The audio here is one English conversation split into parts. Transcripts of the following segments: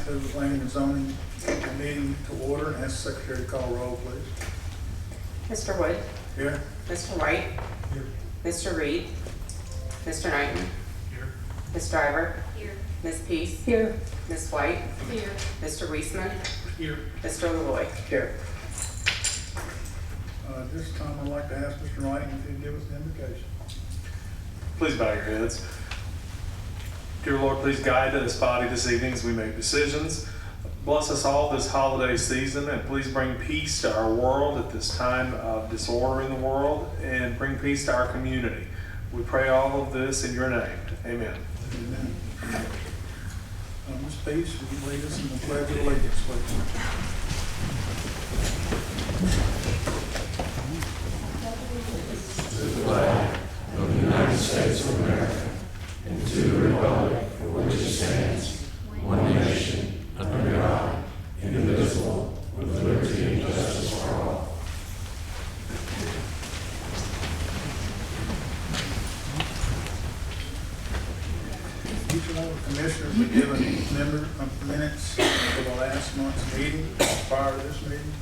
Hoover Planning and Zoning meeting to order, and ask the secretary to call roll, please. Mr. Wood, Here. Mr. White, Here. Mr. Reed, Mr. Knighton, Here. Ms. Driver, Here. Ms. Peace, Here. Ms. White, Here. Mr. Wieseman, Here. Mr. Lovoy. Here. This time I'd like to ask Mr. Knighton if he'd give us the invocation. Please bow your heads. Dear Lord, please guide this body this evening as we make decisions. Bless us all this holiday season, and please bring peace to our world at this time of disorder in the world, and bring peace to our community. We pray all of this in your name. Amen. Amen. Ms. Peace, would you lead us in the Pledge of Allegiance, please? To the flag of the United States of America and to the republic for which it stands, one nation, under God, indivisible, with liberty and justice for all. Each one of the commissioners are given minutes for the last month's meeting prior to this meeting.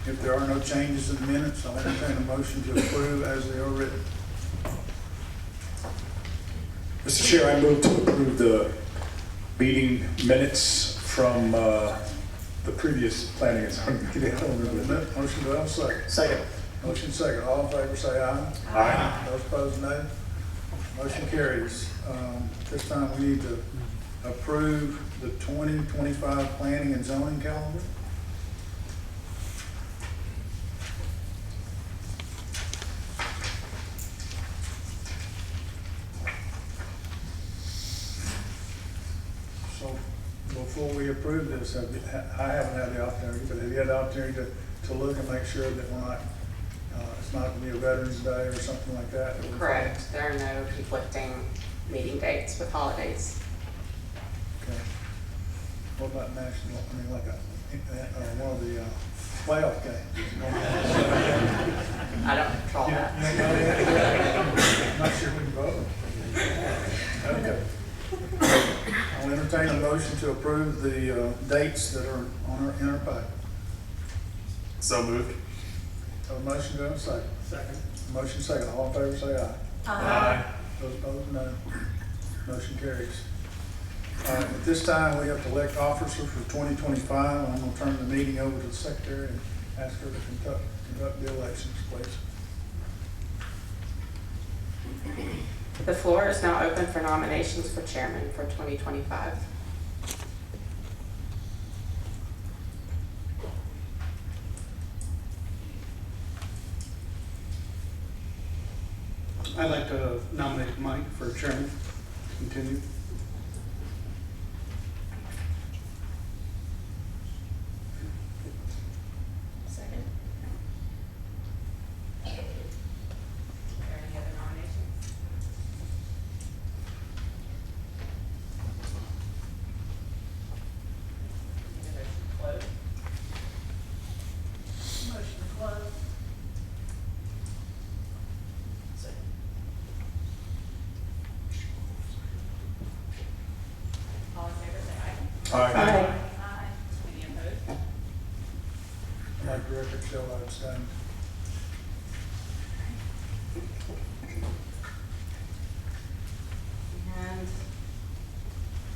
If there are no changes in the minutes, I'll entertain a motion to approve as they are written. Mr. Chair, I move to approve the meeting minutes from the previous planning and zoning meeting. I don't remember that. Motion, do I have a second? Second. Motion second. All in favor say aye. Aye. Those opposed, nay. Motion carries. This time we need to approve the 2025 planning and zoning calendar. So before we approve this, I haven't had the opportunity, but have you had the opportunity to look and make sure that we're not, it's not going to be a Veterans Day or something like that? That we're Correct. There are no conflicting meeting dates with holidays. Okay. What about national, I mean, like one of the playoff games? I don't control that. I'm not sure we can vote. Okay. I'll entertain a motion to approve the dates that are in our packet. So moved. Have a motion, do I have a second? Second. Motion second. All in favor say aye. Aye. Those opposed, no. Motion carries. At this time, we have to elect officers for 2025. I'm going to turn the meeting over to the secretary and ask her to conduct the elections, please. The floor is now open for nominations for chairman for 2025. I'd like to nominate Mike for chairman. Continue. Second. Are there any other nominations? Need a motion to close? Motion to close. All in favor, say aye. Aye. Aye. Any opposed? Like the record show, I abstain. And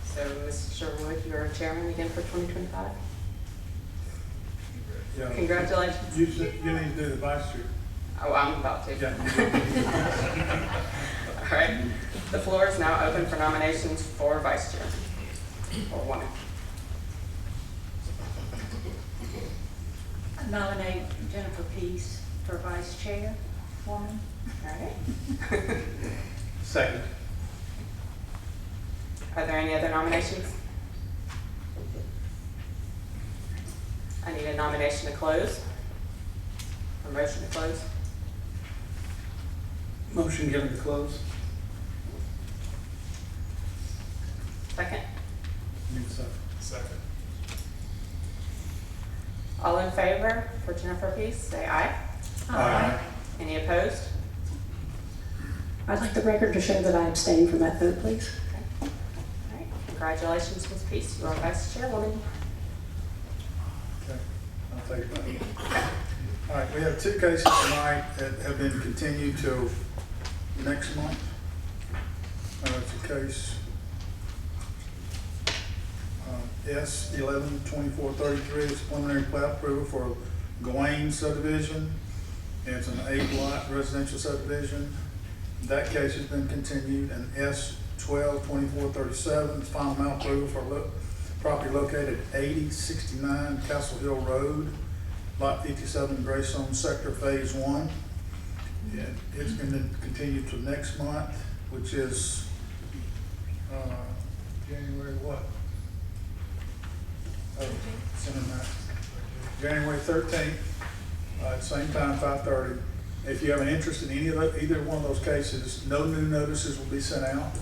so, Mr. Wood, you're chairman again for 2025? Yeah. Congratulations. You need to do the vice chair. Oh, I'm about to. Yeah. All right. The floor is now open for nominations for vice chair. Or woman. I nominate Jennifer Peace for vice chair, woman. All right. Second. Are there any other nominations? I need a nomination to close. A motion to close. Motion given to close. Second. Need a second. Second. All in favor for Jennifer Peace, say aye. Aye. Any opposed? I'd like the record to show that I abstained from that vote, please. Okay. All right. Congratulations, Ms. Peace, you are Vice Chairwoman. Okay, I'll take that. All right, we have two cases tonight that have been continued till next month. It's a case S 11-2433, it's preliminary plat approval for Gawain subdivision. It's an 8-lot residential subdivision. That case has been continued. And S 12-2437, it's final amount approval for property located at 8069 Castle Hill Road, Lot 57, Greystone Sector, Phase 1. And it's been continued to next month, which is January what? Oh, it's in that. January 13th, same time, 5:30. If you have an interest in either one of those cases, no new notices will be sent out.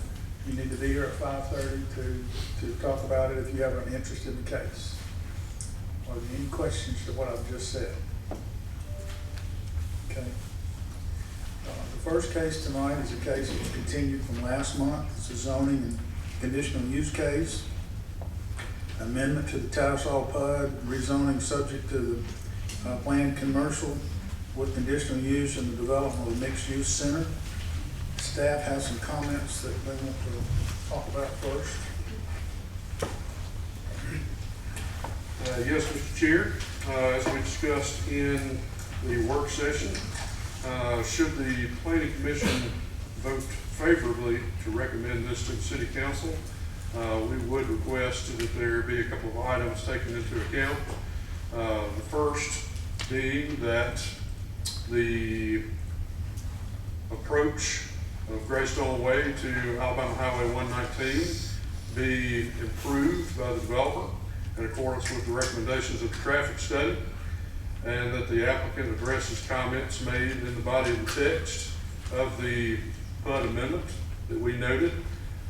You need to be here at 5:30 to talk about it if you have an interest in the case. Are there any questions to what I've just said? Okay. The first case tonight is a case that was continued from last month. It's a zoning and conditional use case. Amendment to the Tattersall PUD, rezoning subject to the planned commercial with conditional use and the development of a mixed-use center. Staff has some comments that they want to talk about first. Yes, Mr. Chair, as we discussed in the work session, should the Planning Commission vote favorably to recommend this to the City Council, we would request that there be a couple of items taken into account. The first being that the approach of Greystone Way to Alabama Highway 119 be improved by the developer in accordance with the recommendations of the traffic study, and that the applicant addresses comments made in the body of the text of the PUD amendment that we noted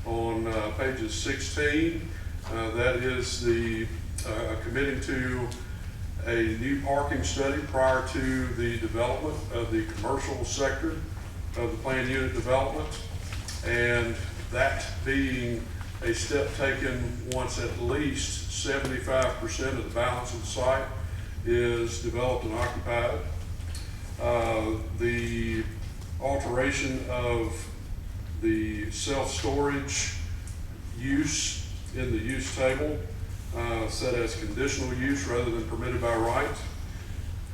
on pages 16. That is the committing to a new parking study prior to the development of the commercial sector of the planned unit development, and that being a step taken once at least 75% of the balance of the site is developed and occupied. The alteration of the self-storage use in the use table set as conditional use rather than permitted by right.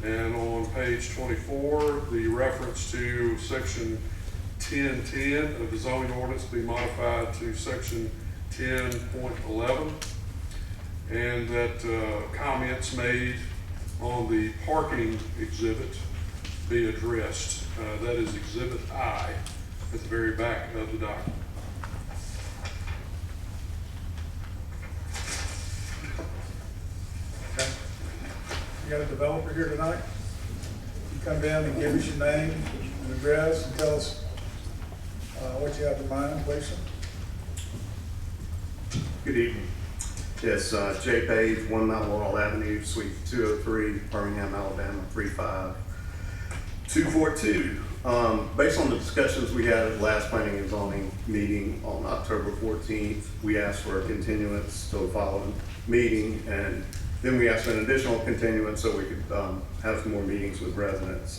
And on page 24, the reference to section 1010 of the zoning ordinance be modified to section 10.11, and that comments made on the parking exhibit be addressed. That is exhibit I at the very back of the document. Okay. You got a developer here tonight? You come down and give us your name and address and tell us what you have in mind, please. Good evening. Yes, J. Page, 1 Mount Laurel Avenue, Suite 203, Birmingham, Alabama, 35242. Based on the discussions we had at the last planning and zoning meeting on October 14th, we asked for a continuance to the following meeting, and then we asked for an additional continuance so we could have some more meetings with residents.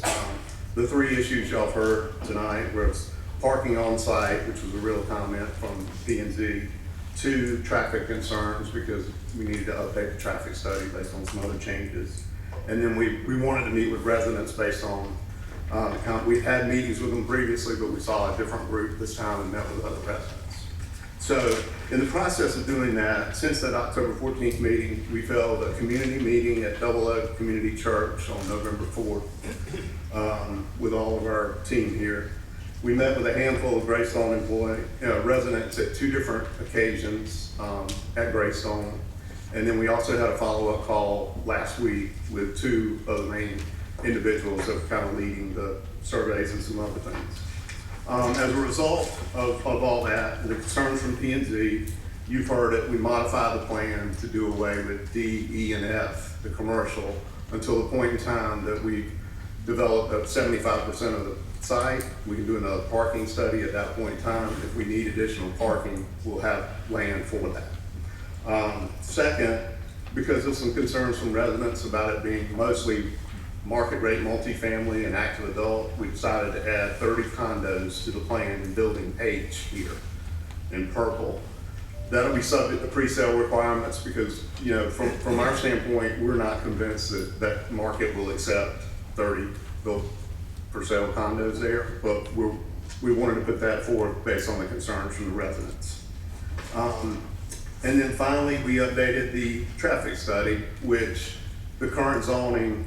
The three issues y'all have heard tonight was parking on site, which was a real comment from P&Z. 2, traffic concerns, because we needed to update the traffic study based on some other changes. And then we wanted to meet with residents based on, we had meetings with them previously, but we saw a different group this time and met with other residents. So in the process of doing that, since that October 14th meeting, we held a community meeting at Double Oak Community Church on November 4th with all of our team here. We met with a handful of Greystone residents at 2 different occasions at Greystone. And then we also had a follow-up call last week with 2 of the main individuals that were kind of leading the surveys and some other things. As a result of all that, the concerns from P&Z, you've heard it, we modified the plan to do away with D, E, and F, the commercial, until the point in time that we develop 75% of the site. We can do another parking study at that point in time. If we need additional parking, we'll have land for that. Second, because of some concerns from residents about it being mostly market rate multifamily and active adult, we decided to add 30 condos to the plan in Building H here in purple. That'll be subject to pre-sale requirements because, you know, from our standpoint, we're not convinced that that market will accept 30 built for sale condos there, but we wanted to put that forward based on the concerns from the residents. And then finally, we updated the traffic study, which the current zoning,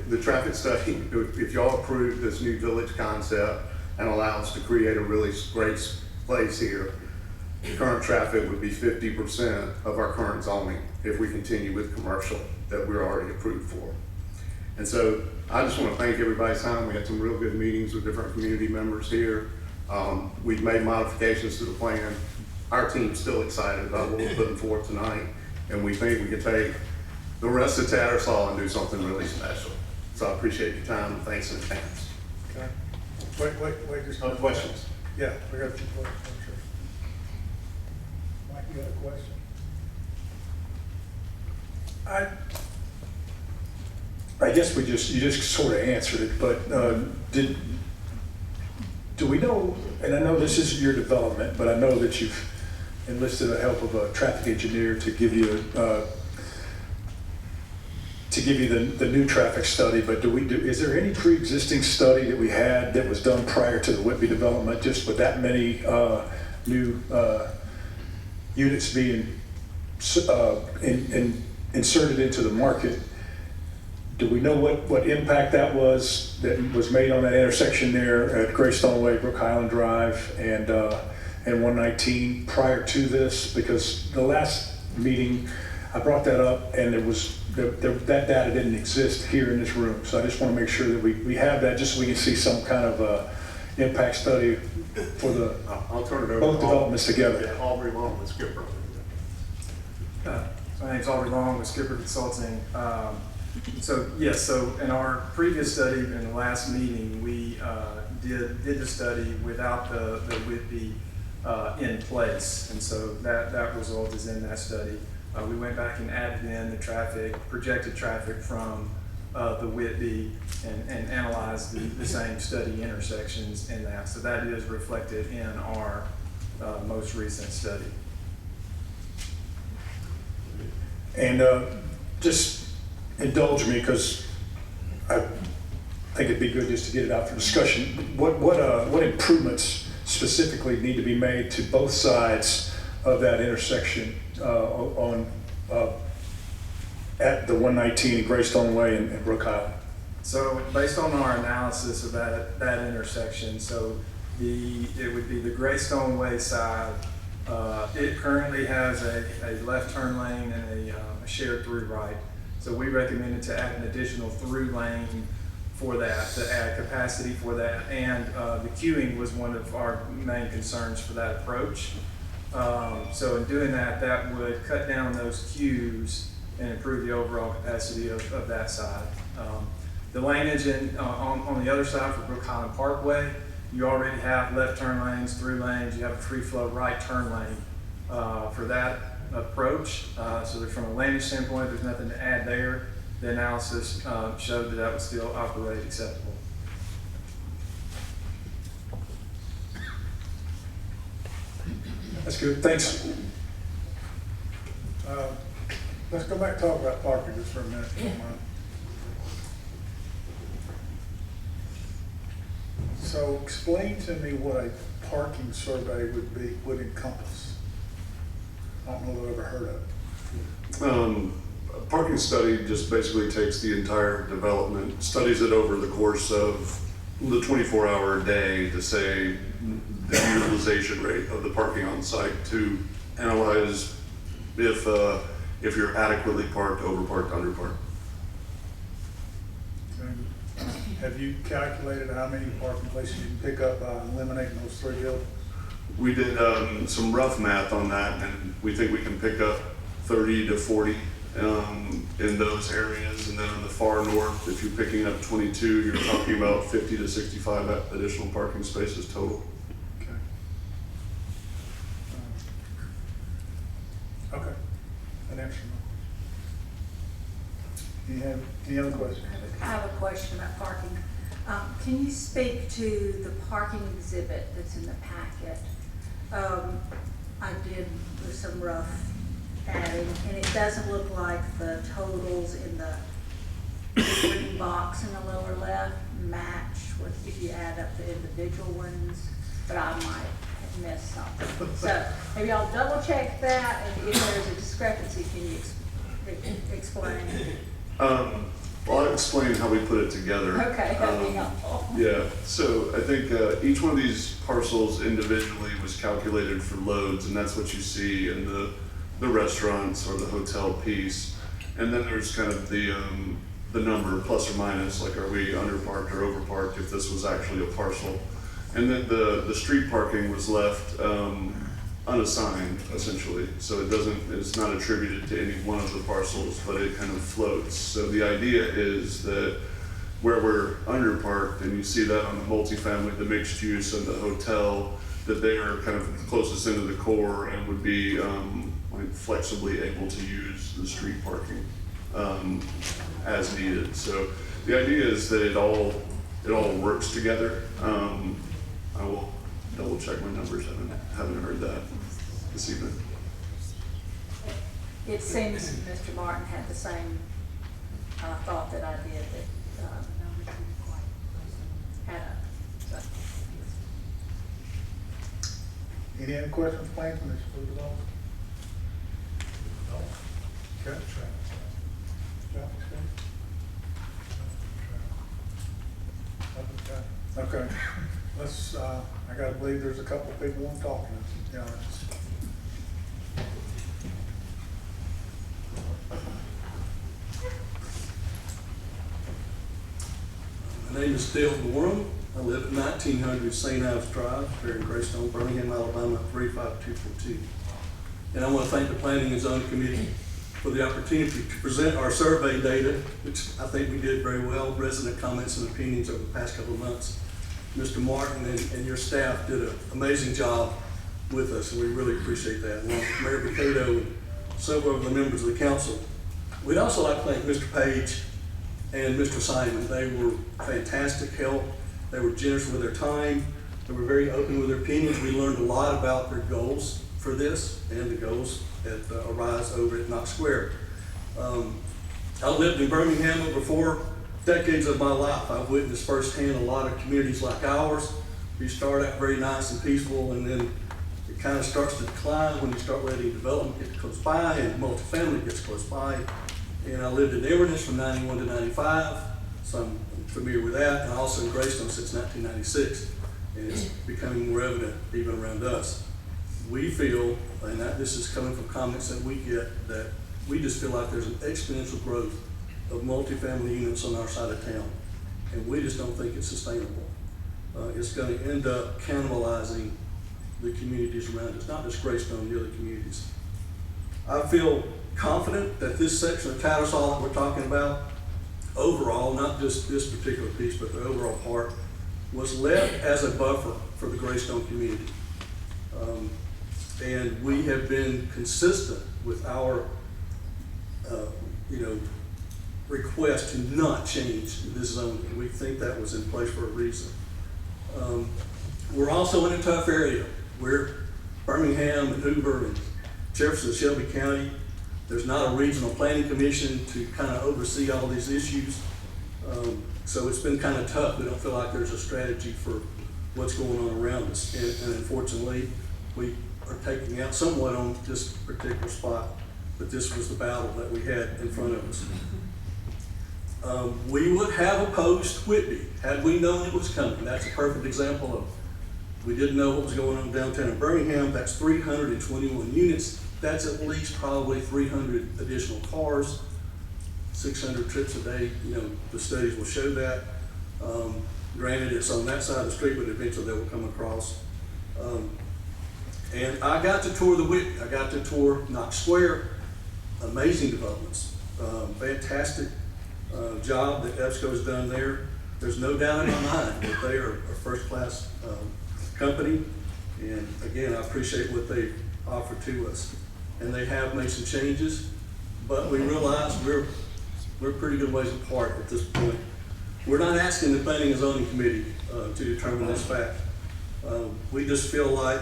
the traffic study, if y'all approve this new village concept and allow us to create a really great place here, current traffic would be 50% of our current zoning if we continue with commercial that we're already approved for. And so I just want to thank everybody's time. We had some real good meetings with different community members here. We've made modifications to the plan. Our team's still excited about what we're putting forth tonight, and we think we can take the rest of Tattersall and do something really special. So I appreciate your time and thanks in advance. Okay. Wait, just. Other questions? Yeah, we got a few questions. Sure. Mike, you got a question? I guess you just sort of answered it, but do we know, and I know this isn't your development, but I know that you've enlisted the help of a traffic engineer to give you the new traffic study, but is there any pre-existing study that we had that was done prior to the Whitby development, just with that many new units being inserted into the market? Do we know what impact that was made on that intersection there at Greystone Way, Brook Highland Drive, and 119 prior to this? Because the last meeting, I brought that up, and that data didn't exist here in this room. So I just want to make sure that we have that, just so we can see some kind of impact study for I'll turn it over both to developments together. Yeah, Aubrey Long and Skipper. My name's Aubrey Long with Skipper Consulting. So yes, so in our previous study in the last meeting, we did the study without the Whitby in place, and so that result is in that study. We went back and added in the projected traffic from the Whitby and analyzed the same study intersections in that. So that is reflected in our most recent study. And just indulge me, because I think it'd be good just to get it out for discussion. What improvements specifically need to be made to both sides of that intersection at the 119 Greystone Way and Brook Highland? So based on our analysis of that intersection, so it would be the Greystone Way side. It currently has a left turn lane and a shared through right. So we recommended to add an additional through lane for that, to add capacity for that. And the queuing was one of our main concerns for that approach. So in doing that, that would cut down those queues and improve the overall capacity of that side. The laneage on the other side for Brook Highland Parkway, you already have left turn lanes, through lanes, you have a free flow right turn lane for that approach. So from a laneage standpoint, there's nothing to add there. The analysis showed that would still operate acceptable. That's good, thanks. Let's go back and talk about parking just for a minute, if you don't mind. So explain to me what a parking survey would encompass. I don't know that I've ever heard of it. A parking study just basically takes the entire development, studies it over the course of the 24-hour day to say the utilization rate of the parking on site, to analyze if you're adequately parked, overparked, underparked. Have you calculated how many parking places you can pick up by eliminating those three buildings? We did some rough math on that, and we think we can pick up 30 to 40 in those areas. And then in the far north, if you're picking up 22, you're talking about 50 to 65 additional parking spaces total. Okay. Okay. Any other questions? I have a question about parking. Can you speak to the parking exhibit that's in the packet? I did with some rough adding, and it doesn't look like the totals in the green box in the lower left match with if you add up the individual ones, but I might have missed something. So maybe I'll double check that, and if there's a discrepancy, can you explain? Well, I'll explain how we put it together. Okay, that'd be helpful. Yeah, so I think each one of these parcels individually was calculated for loads, and that's what you see in the restaurants or the hotel piece. And then there's kind of the number plus or minus, like are we underparked or overparked if this was actually a parcel. And then the street parking was left unassigned, essentially. So it's not attributed to any one of the parcels, but it kind of floats. So the idea is that where we're underparked, and you see that on the multifamily, the mixed use, and the hotel, that they are kind of closest into the core and would be like flexibly able to use the street parking as needed. So the idea is that it all works together. I will double check my numbers. I haven't heard that this evening. It seems Mr. Martin had the same thought that I did, that numbers didn't quite add up. So. Any other questions, plans, Mr. Lovell? No. Okay. Okay, let's, I gotta believe there's a couple of people want to talk to us, to be honest. My name is Dale Gorham. I live at 1900 St. Ives Drive here in Greystone, Birmingham, Alabama, 35242. And I want to thank the Planning and Zoning Committee for the opportunity to present our survey data, which I think we did very well, resident comments and opinions over the past couple of months. Mr. Martin and your staff did an amazing job with us, and we really appreciate that. Along with Mayor Picato and several of the members of the council. We'd also like to thank Mr. Page and Mr. Simon. They were fantastic help. They were generous with their time. They were very open with their opinions. We learned a lot about their goals for this and the goals that arise over at Knox Square. I lived in Birmingham over 4 decades of my life. I've witnessed firsthand a lot of communities like ours. We start out very nice and peaceful, and then it kind of starts to decline when you start letting development get close by and multifamily gets close by. And I lived in Inverness from 91 to 95, so I'm familiar with that, and also in Greystone since 1996. And it's becoming more evident even around us. We feel, and this is coming from comments that we get, that we just feel like there's an exponential growth of multifamily units on our side of town, and we just don't think it's sustainable. It's going to end up cannibalizing the communities around us, not just Greystone, the other communities. I feel confident that this section of Tattersall that we're talking about, overall, not just this particular piece, but the overall part, was left as a buffer for the Greystone community. And we have been consistent with our, request to not change this zoning. We think that was in place for a reason. We're also in a tough area. We're Birmingham and Hoover and Jefferson, Shelby County. There's not a regional planning commission to kind of oversee all these issues. So it's been kind of tough. We don't feel like there's a strategy for what's going on around us. And unfortunately, we are taking out somewhat on this particular spot, but this was the battle that we had in front of us. We would have opposed Whitby had we known it was coming. That's a perfect example of, we didn't know what was going on downtown in Birmingham. That's 321 units. That's at least probably 300 additional cars, 600 trips a day. The studies will show that. Granted, it's on that side of the street, but eventually they will come across. And I got to tour the Whitby. I got to tour Knox Square. Amazing developments. Fantastic job that EBSCO's done there. There's no doubt in my mind that they are a first-class company. And again, I appreciate what they offer to us. And they have made some changes, but we realize we're we're a pretty good ways apart at this point. We're not asking the Planning and Zoning Committee to determine this fact. We just feel like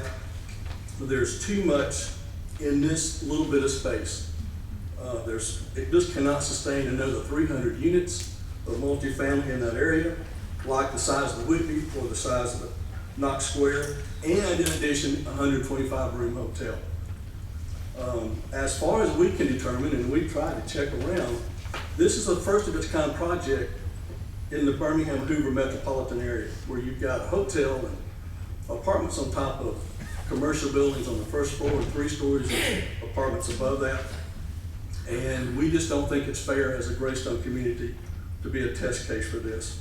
there's too much in this little bit of space. It just cannot sustain another 300 units of multifamily in that area, like the size of the Whitby or the size of the Knox Square, and in addition, a 125-room hotel. As far as we can determine, and we tried to check around, this is the first of its kind project in the Birmingham Hoover metropolitan area, where you've got a hotel and apartments on top of commercial buildings on the first floor and 3 stories of apartments above that. And we just don't think it's fair as a Greystone community to be a test case for this.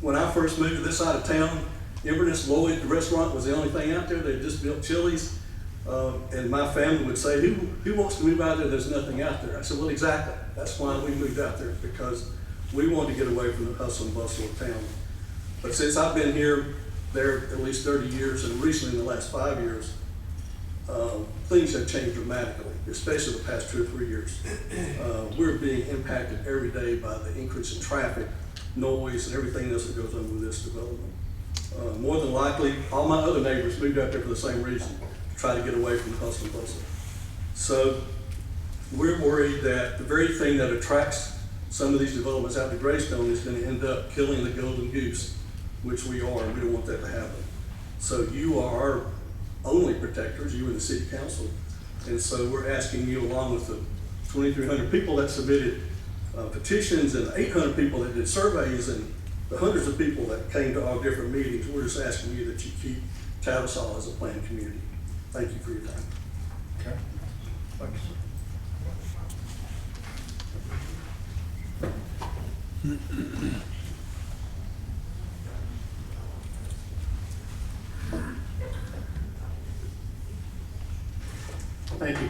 When I first moved to this side of town, Inverness Lloyd, the restaurant, was the only thing out there. They just built Chili's. And my family would say, who wants to move out there? There's nothing out there. I said, well, exactly. That's why we moved out there, because we wanted to get away from the hustle and bustle of town. But since I've been here, there at least 30 years, and recently in the last 5 years, things have changed dramatically, especially the past 2 or 3 years. We're being impacted every day by the increase in traffic, noise, and everything else that goes on with this development. More than likely, all my other neighbors moved out there for the same reason, to try to get away from the hustle and bustle. So we're worried that the very thing that attracts some of these developments out to Greystone is going to end up killing the golden goose, which we are, and we don't want that to happen. So you are our only protectors, you and the city council. And so we're asking you, along with the 2,300 people that submitted petitions and 800 people that did surveys and the hundreds of people that came to our different meetings, we're just asking you that you keep Tattersall as a planned community. Thank you for your time. Okay. Thanks. Thank you.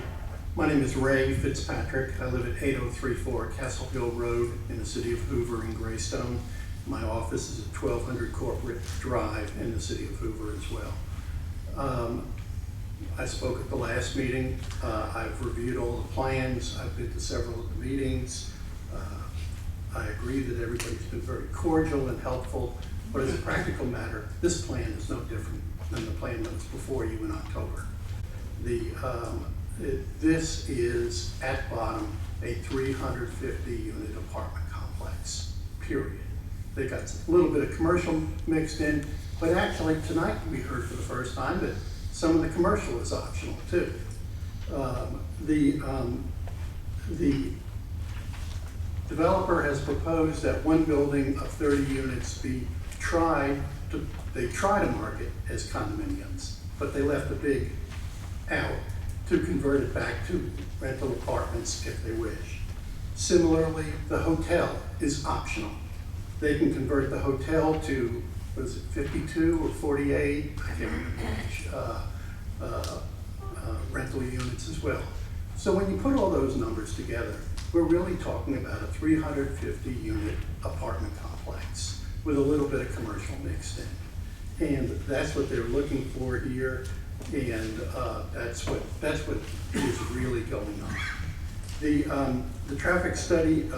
My name is Ray Fitzpatrick. I live at 8034 Castle Hill Road in the city of Hoover in Greystone. My office is at 1200 Corporate Drive in the city of Hoover as well. I spoke at the last meeting. I've reviewed all the plans. I've been to several of the meetings. I agree that everybody's been very cordial and helpful, but as a practical matter, this plan is no different than the plan that was before you in October. This is, at bottom, a 350-unit apartment complex, period. They got a little bit of commercial mixed in, but actually tonight we heard for the first time that some of the commercial is optional too. The developer has proposed that one building of 30 units be tried to market as condominiums, but they left a big out to convert it back to rental apartments if they wish. Similarly, the hotel is optional. They can convert the hotel to, what is it, 52 or 48, I can't remember which, rental units as well. So when you put all those numbers together, we're really talking about a 350-unit apartment complex with a little bit of commercial mixed in. And that's what they're looking for here, and that's what is really going on. The traffic study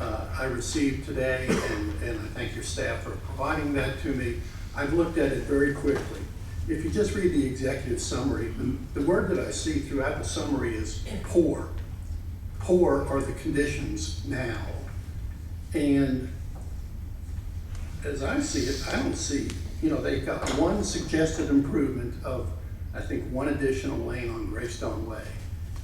I received today, and I thank your staff for providing that to me. I've looked at it very quickly. If you just read the executive summary, the word that I see throughout the summary is poor. Poor are the conditions now. And as I see it, I don't see, they've got one suggested improvement of, I think, one additional lane on Greystone Way.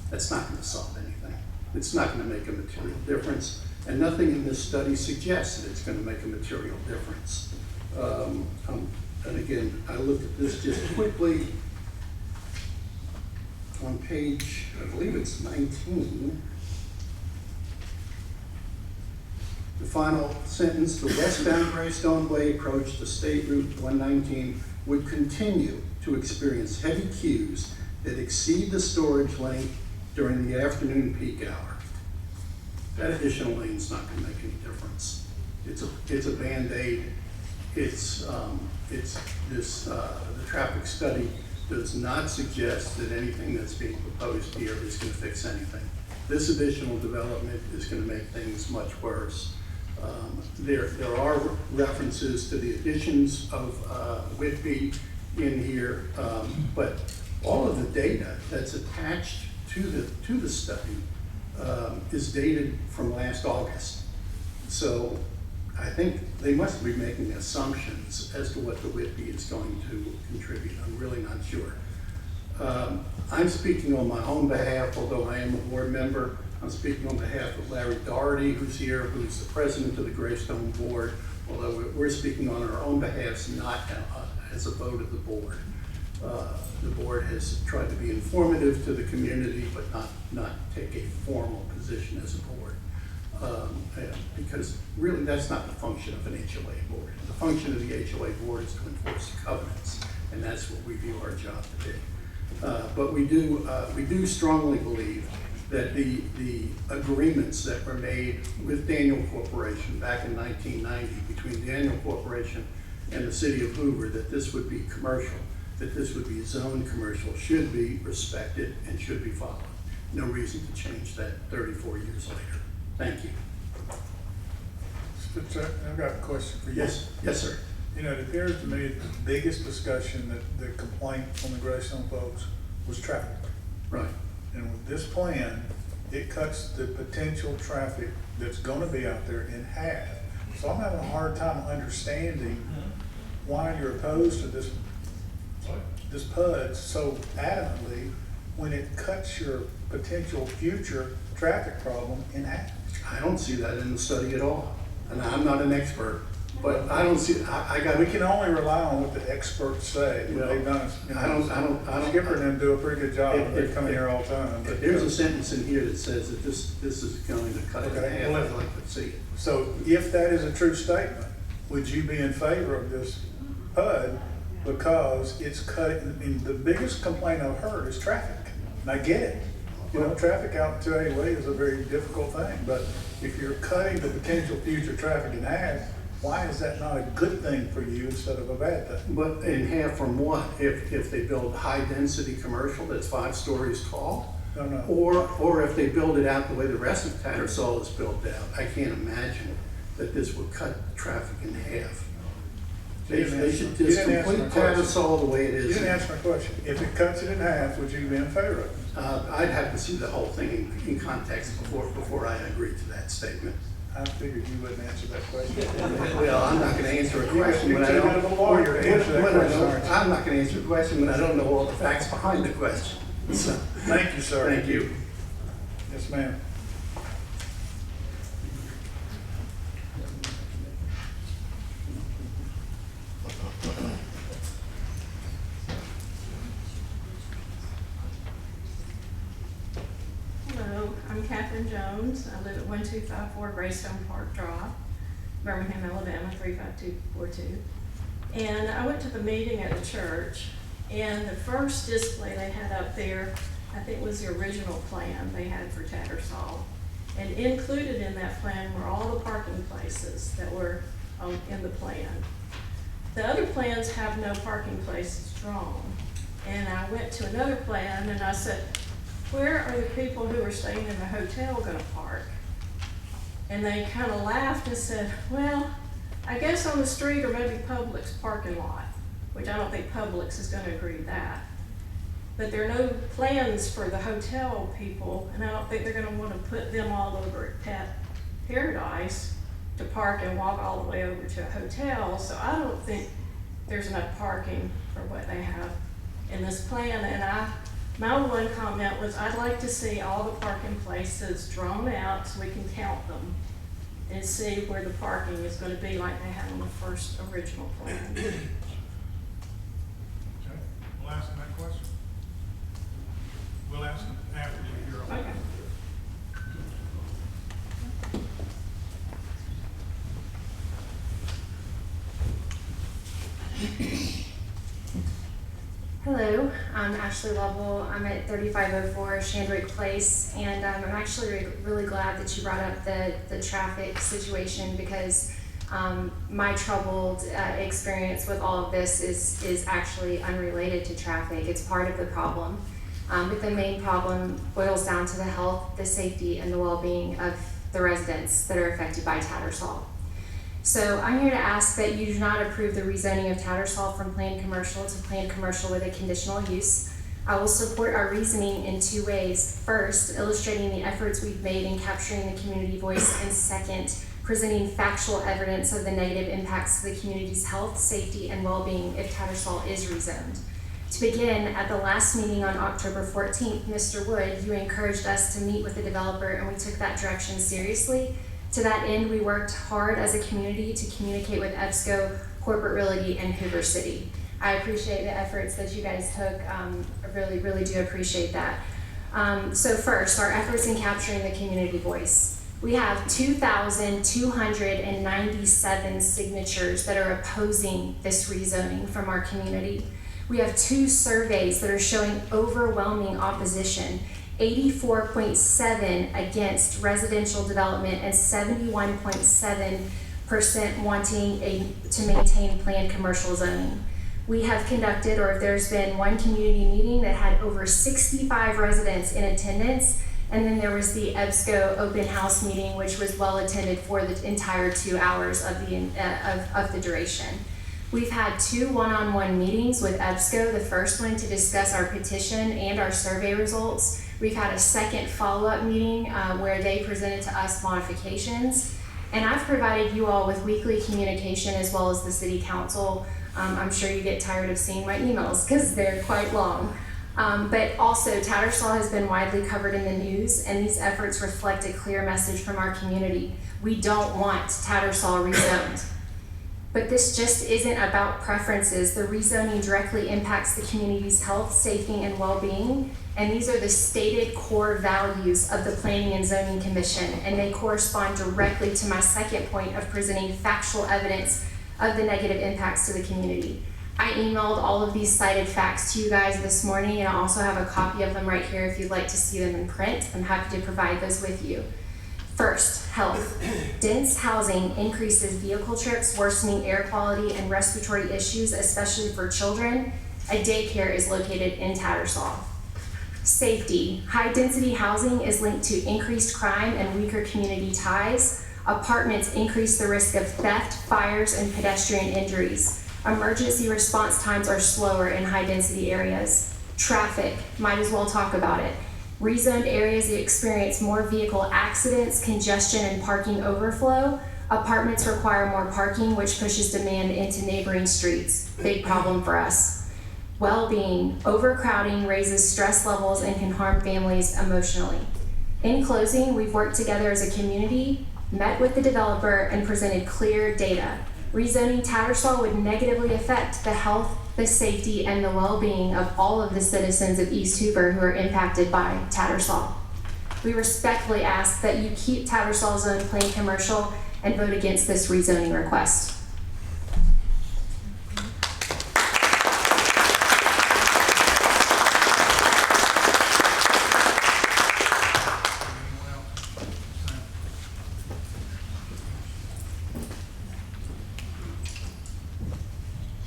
That's not going to solve anything. It's not going to make a material difference, and nothing in this study suggests that it's going to make a material difference. And again, I looked at this just quickly on page, I believe it's 19. The final sentence, the westbound Greystone Way approach to State Route 119 would continue to experience heavy queues that exceed the storage length during the afternoon peak hour. That additional lane is not going to make any difference. It's a Band-Aid. The traffic study does not suggest that anything that's being proposed here is going to fix anything. This additional development is gonna make things much worse. There are references to the additions of Whitby in here, but all of the data that's attached to the study is dated from last August. So I think they must be making assumptions as to what the Whitby is going to contribute. I'm really not sure. I'm speaking on my own behalf, although I am a board member. I'm speaking on behalf of Larry Doherty, who's here, who's the president of the Greystone Board, although we're speaking on our own behalf, not as a vote of the board. The board has tried to be informative to the community, but not take a formal position as a board. Because really that's not the function of an HOA board. The function of the HOA board is to enforce the covenants, and that's what we view our job to be. But we do strongly believe that the agreements that were made with Daniel Corporation back in 1990 between Daniel Corporation and the city of Hoover, that this would be commercial, that this would be zoned commercial, should be respected and should be followed. No reason to change that 34 years later. Thank you. I've got a question for you. Yes, sir. You know, it appears to me that the biggest discussion, that the complaint from the Greystone folks was traffic. Right. And with this plan, it cuts the potential traffic that's gonna be out there in half. So I'm having a hard time understanding why you're opposed to this PUD so adamantly when it cuts your potential future traffic problem in half. I don't see that in the study at all. And I'm not an expert, but I don't see, We can only rely on what the experts say. Well, They've done, I don't. Skipper and them do a pretty good job. They come here all the time. If there's a sentence in here that says that this is going to cut it in Okay. half, I'd like to see it. So if that is a true statement, would you be in favor of this PUD? Because it's cutting, I mean, the biggest complaint I've heard is traffic. And I get it. You know, traffic out 280 way is a very difficult thing, but if you're cutting the potential future traffic in half, why is that not a good thing for you instead of a bad thing? But in half from what? If they build high-density commercial that's 5 stories tall? No. Or if they build it out the way the rest of Tattersall is built out? I can't imagine that this would cut traffic in half. They should just complete Tattersall the way it You is. didn't answer my question. If it cuts it in half, would you be in favor of it? I'd have to see the whole thing in context before I agree to that statement. I figured you wouldn't answer that question. Well, I'm not gonna answer a question when I You're don't. too good of a lawyer to answer that when I question, don't- aren't you? I'm not gonna answer a question when I don't know all the facts behind the question. So, Thank you, sir. thank you. Yes, ma'am. Hello, I'm Catherine Jones. I live at 1254 Greystone Park Drive, Birmingham, Alabama, 35242. And I went to the meeting at the church, and the first display they had up there, I think was the original plan they had for Tattersall. And included in that plan were all the parking places that were in the plan. The other plans have no parking places drawn. And I went to another plan and I said, where are the people who are staying in the hotel gonna park? And they kind of laughed and said, well, I guess on the street or maybe Publix parking lot, which I don't think Publix is gonna agree with that. But there are no plans for the hotel people, and I don't think they're gonna wanna put them all over at Pet Paradise to park and walk all the way over to a hotel. So I don't think there's enough parking for what they have in this plan. And my one comment was, I'd like to see all the parking places drawn out so we can count them and see where the parking is gonna be like they had on the first original plan. Okay, we'll ask them that question. We'll ask them after you hear all. Okay. Hello, I'm Ashley Lovell. I'm at 3504 Shandwick Place, and I'm actually really glad that you brought up the traffic situation because my troubled experience with all of this is actually unrelated to traffic. It's part of the problem. But the main problem boils down to the health, the safety, and the well-being of the residents that are affected by Tattersall. So I'm here to ask that you do not approve the rezoning of Tattersall from planned commercial to planned commercial with a conditional use. I will support our reasoning in two ways. First, illustrating the efforts we've made in capturing the community voice, and second, presenting factual evidence of the negative impacts to the community's health, safety, and well-being if Tattersall is rezoned. To begin, at the last meeting on October 14th, Mr. Wood, you encouraged us to meet with the developer, and we took that direction seriously. To that end, we worked hard as a community to communicate with EBSCO, Corporate Realty, and Hoover City. I appreciate the efforts that you guys took. I really, really do appreciate that. So first, our efforts in capturing the community voice. We have 2,297 signatures that are opposing this rezoning from our community. We have 2 surveys that are showing overwhelming opposition, 84.7% against residential development and 71.7% wanting to maintain planned commercial zoning. We have conducted, or there's been one community meeting that had over 65 residents in attendance, and then there was the EBSCO open house meeting, which was well attended for the entire 2 hours of the duration. We've had 2 one-on-one meetings with EBSCO, the first one to discuss our petition and our survey results. We've had a second follow-up meeting where they presented to us modifications. And I've provided you all with weekly communication as well as the city council. I'm sure you get tired of seeing my emails because they're quite long. But also, Tattersall has been widely covered in the news, and these efforts reflect a clear message from our community. We don't want Tattersall rezoned. But this just isn't about preferences. The rezoning directly impacts the community's health, safety, and well-being, and these are the stated core values of the Planning and Zoning Commission, and they correspond directly to my second point of presenting factual evidence of the negative impacts to the community. I emailed all of these cited facts to you guys this morning, and I also have a copy of them right here if you'd like to see them in print. I'm happy to provide those with you. First, health. Dense housing increases vehicle trips, worsening air quality and respiratory issues, especially for children. A daycare is located in Tattersall. Safety. High-density housing is linked to increased crime and weaker community ties. Apartments increase the risk of theft, fires, and pedestrian injuries. Emergency response times are slower in high-density areas. Traffic. Might as well talk about it. Rezoned areas experience more vehicle accidents, congestion, and parking overflow. Apartments require more parking, which pushes demand into neighboring streets. Big problem for us. Well-being. Overcrowding raises stress levels and can harm families emotionally. In closing, we've worked together as a community, met with the developer, and presented clear data. Rezoning Tattersall would negatively affect the health, the safety, and the well-being of all of the citizens of East Hoover who are impacted by Tattersall. We respectfully ask that you keep Tattersall zone plain commercial and vote against this rezoning request.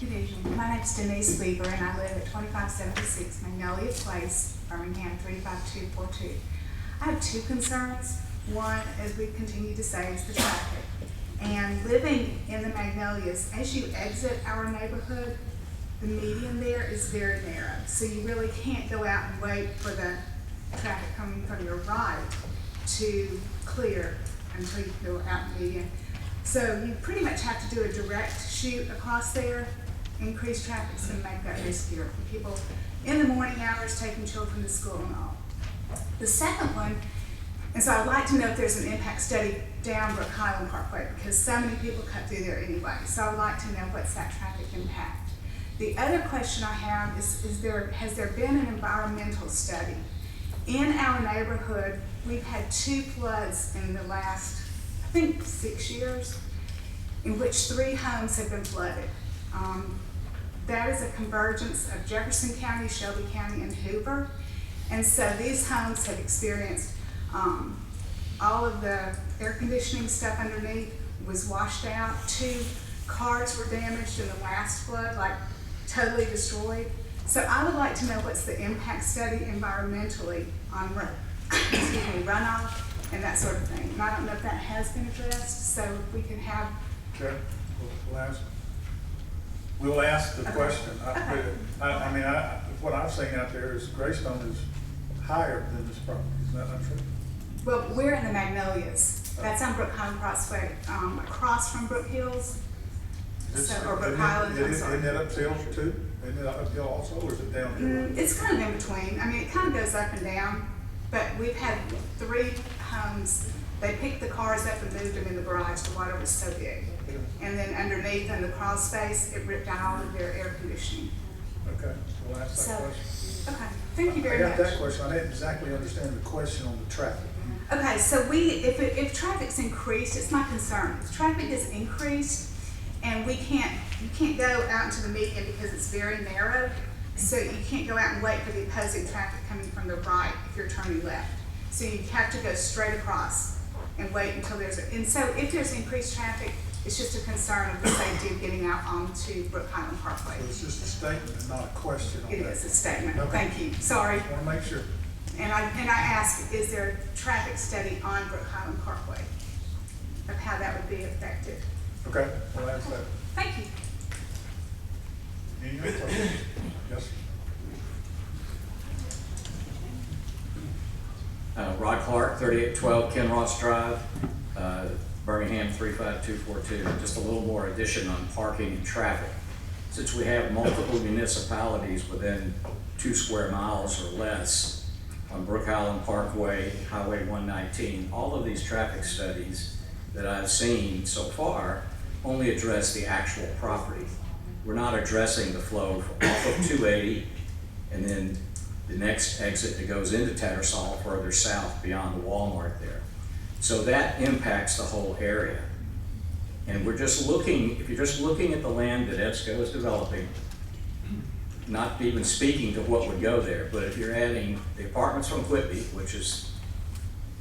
Good evening. My name's Denise Weaver, and I live at 2576 Magnolia Place, Birmingham 35242. I have 2 concerns. One, as we continue to say, is the traffic. And living in the Magnolias, as you exit our neighborhood, the median there is very narrow. So you really can't go out and wait for the traffic coming from your right to clear until you go out in the median. So you pretty much have to do a direct shoot across there. Increased traffic is going to make that riskier for people in the morning hours taking children to school and all. The second one, and so I'd like to know if there's an impact study down Brook Highland Parkway, because so many people cut through there anyway. So I'd like to know what's that traffic impact. The other question I have is has there been an environmental study? In our neighborhood, we've had 2 floods in the last, I think, 6 years, in which 3 homes have been flooded. That is a convergence of Jefferson County, Shelby County, and Hoover. And so these homes have experienced all of the air conditioning stuff underneath was washed out. 2 cars were damaged in the last flood, like totally destroyed. So I would like to know what's the impact study environmentally on runoff and that sort of thing. And I don't know if that has been addressed, so we can have. Okay, we'll ask the question. I mean, what I've seen out there is Greystone is higher than this property, is that not true? Well, we're in the Magnolias. That's on Brook Highland Crossway, across from Brook Hills. Or Brook Highland, I'm sorry. Isn't that uphill too? Isn't it uphill also, or is it downhill? It's kind of in between. I mean, it kind of goes up and down, but we've had 3 homes. They picked the cars up and moved them in the garage. The water was so big. And then underneath in the crawl space, it ripped out all of their air conditioning. Okay, we'll ask that question. Okay, thank you very much. I got that question. I didn't exactly understand the question on the traffic. Okay, so if traffic's increased, it's my concern. If traffic is increased and you can't go out into the median because it's very narrow, so you can't go out and wait for the opposing traffic coming from the right if you're turning left. So you have to go straight across and wait until and so if there's increased traffic, it's just a concern of the safety of getting out onto Brook Highland Parkway. So it's just a statement and not a question on that. It is a statement. Okay. Thank you. Sorry. I want to make sure. And I ask, is there a traffic study on Brook Highland Parkway of how that would be affected? Okay, we'll ask that. Thank you. Any other questions? Yes. Rod Clark, 3812 Ken Ross Drive, Birmingham 35242. Just a little more addition on parking and traffic. Since we have multiple municipalities within 2 square miles or less on Brook Highland Parkway, Highway 119, all of these traffic studies that I've seen so far only address the actual property. We're not addressing the flow off of 280 and then the next exit that goes into Tattersall further south beyond the Walmart there. So that impacts the whole area. And we're just looking, if you're just looking at the land that EBSCO is developing, not even speaking to what would go there, but if you're adding the apartments from Whitby, which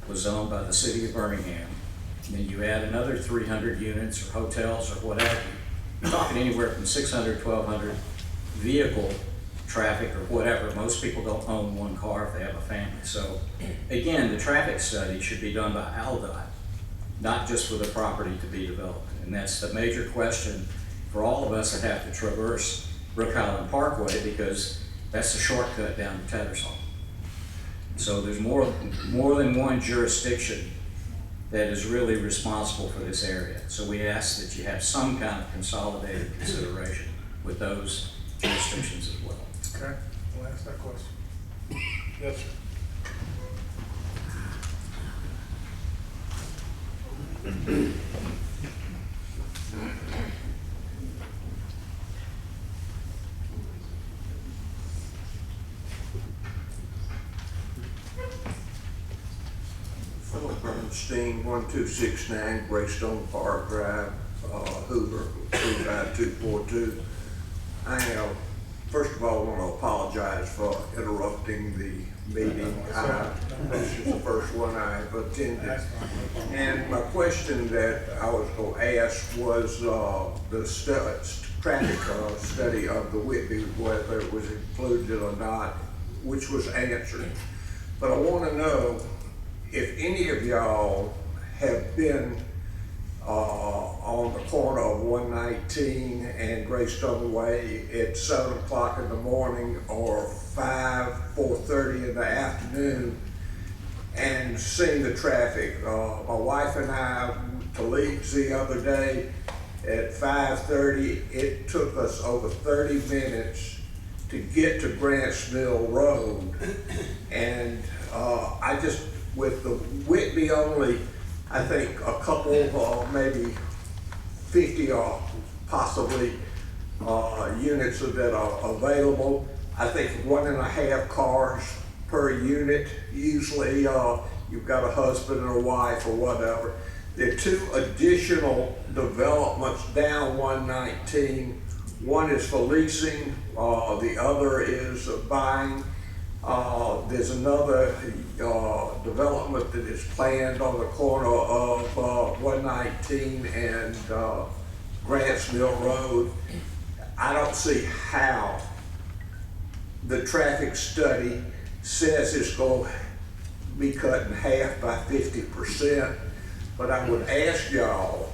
was owned by the city of Birmingham, and then you add another 300 units or hotels or whatever, you're talking anywhere from 600, 1,200 vehicle traffic or whatever. Most people don't own 1 car if they have a family. So again, the traffic study should be done by ALDOT, not just for the property to be developed. And that's the major question for all of us that have to traverse Brook Highland Parkway, because that's the shortcut down to Tattersall. So there's more than one jurisdiction that is really responsible for this area. So we ask that you have some kind of consolidated consideration with those jurisdictions as well. Okay, we'll ask that question. Yes, sir. Philip Bernstein, 1269 Greystone Park Drive, Hoover, 35242. I first of all want to apologize for interrupting the meeting. This is the first one I've attended. And my question that I was going to ask was the traffic study of the Whitby, whether it was included or not, which was answered. But I want to know if any of y'all have been on the corner of 119 and Greystone Way at 7 o'clock in the morning or 4:30 in the afternoon and seen the traffic. My wife and I to Leeds the other day at 5:30. It took us over 30 minutes to get to Grants Mill Road. And I just, with the Whitby only, I think a couple, maybe 50 or possibly units that are available. I think 1.5 cars per unit. Usually you've got a husband or a wife or whatever. There are 2 additional developments down 119. One is for leasing, the other is buying. There's another development that is planned on the corner of 119 and Grants Mill Road. I don't see how the traffic study says it's going to be cut in half by 50%, but I would ask y'all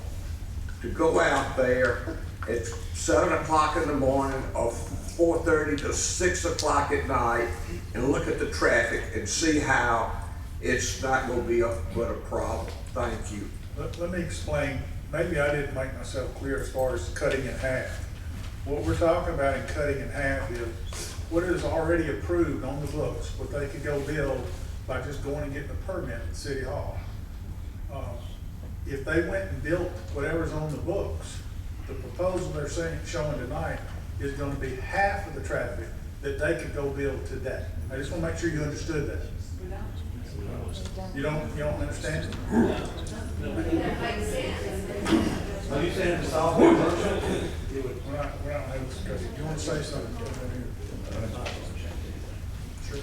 to go out there at 7 o'clock in the morning or 4:30 to 6 o'clock at night and look at the traffic and see how it's not going to be but a problem. Thank you. Let me explain. Maybe I didn't make myself clear as far as cutting in half. What we're talking about in cutting in half is what is already approved on the books, what they could go build by just going and getting a permit at City Hall. If they went and built whatever's on the books, the proposal they're showing tonight is going to be half of the traffic that they could go build today. I just want to make sure you understood that. You don't understand it? Are you saying it's all one motion? We're not able to discuss it. You want to say something? Sure.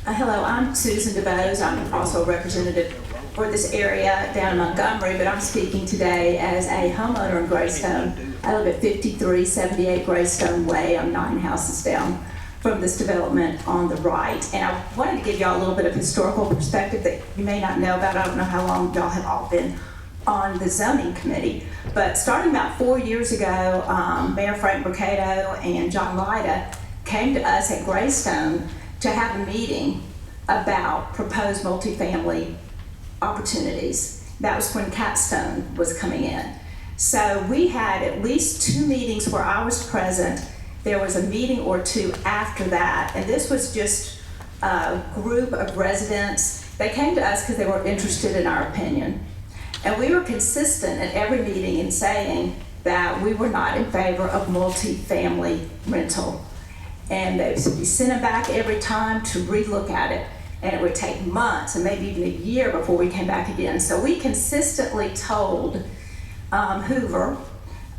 Hello, I'm Susan DeBose. I'm also a representative for this area down in Montgomery, but I'm speaking today as a homeowner in Greystone. I live at 5378 Greystone Way. I'm 9 houses down from this development on the right. And I wanted to give y'all a little bit of historical perspective that you may not know about. I don't know how long y'all have all been on the zoning committee, but starting about 4 years ago, Mayor Frank Mercado and John Lyda came to us at Greystone to have a meeting about proposed multifamily opportunities. That was when Capstone was coming in. So we had at least 2 meetings where I was present. There was a meeting or 2 after that, and this was just a group of residents. They came to us because they were interested in our opinion. And we were consistent at every meeting in saying that we were not in favor of multifamily rental. And we sent them back every time to relook at it. And it would take months and maybe even a year before we came back again. So we consistently told Hoover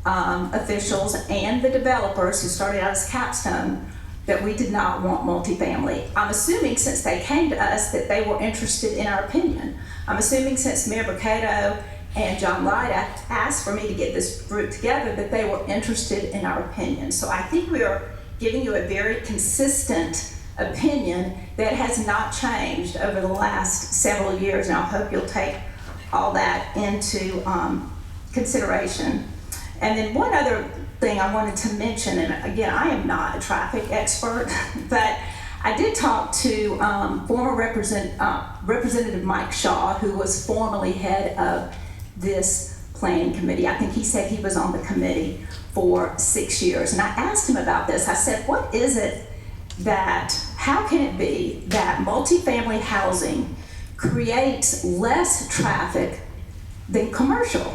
officials and the developers who started out as Capstone that we did not want multifamily. I'm assuming since they came to us that they were interested in our opinion. I'm assuming since Mayor Mercado and John Lyda asked for me to get this group together that they were interested in our opinion. So I think we are giving you a very consistent opinion that has not changed over the last several years, and I hope you'll take all that into consideration. And then one other thing I wanted to mention, and again, I am not a traffic expert, but I did talk to former Representative Mike Shaw, who was formerly head of this planning committee. I think he said he was on the committee for 6 years. And I asked him about this. I said, what is it how can it be that multifamily housing creates less traffic than commercial?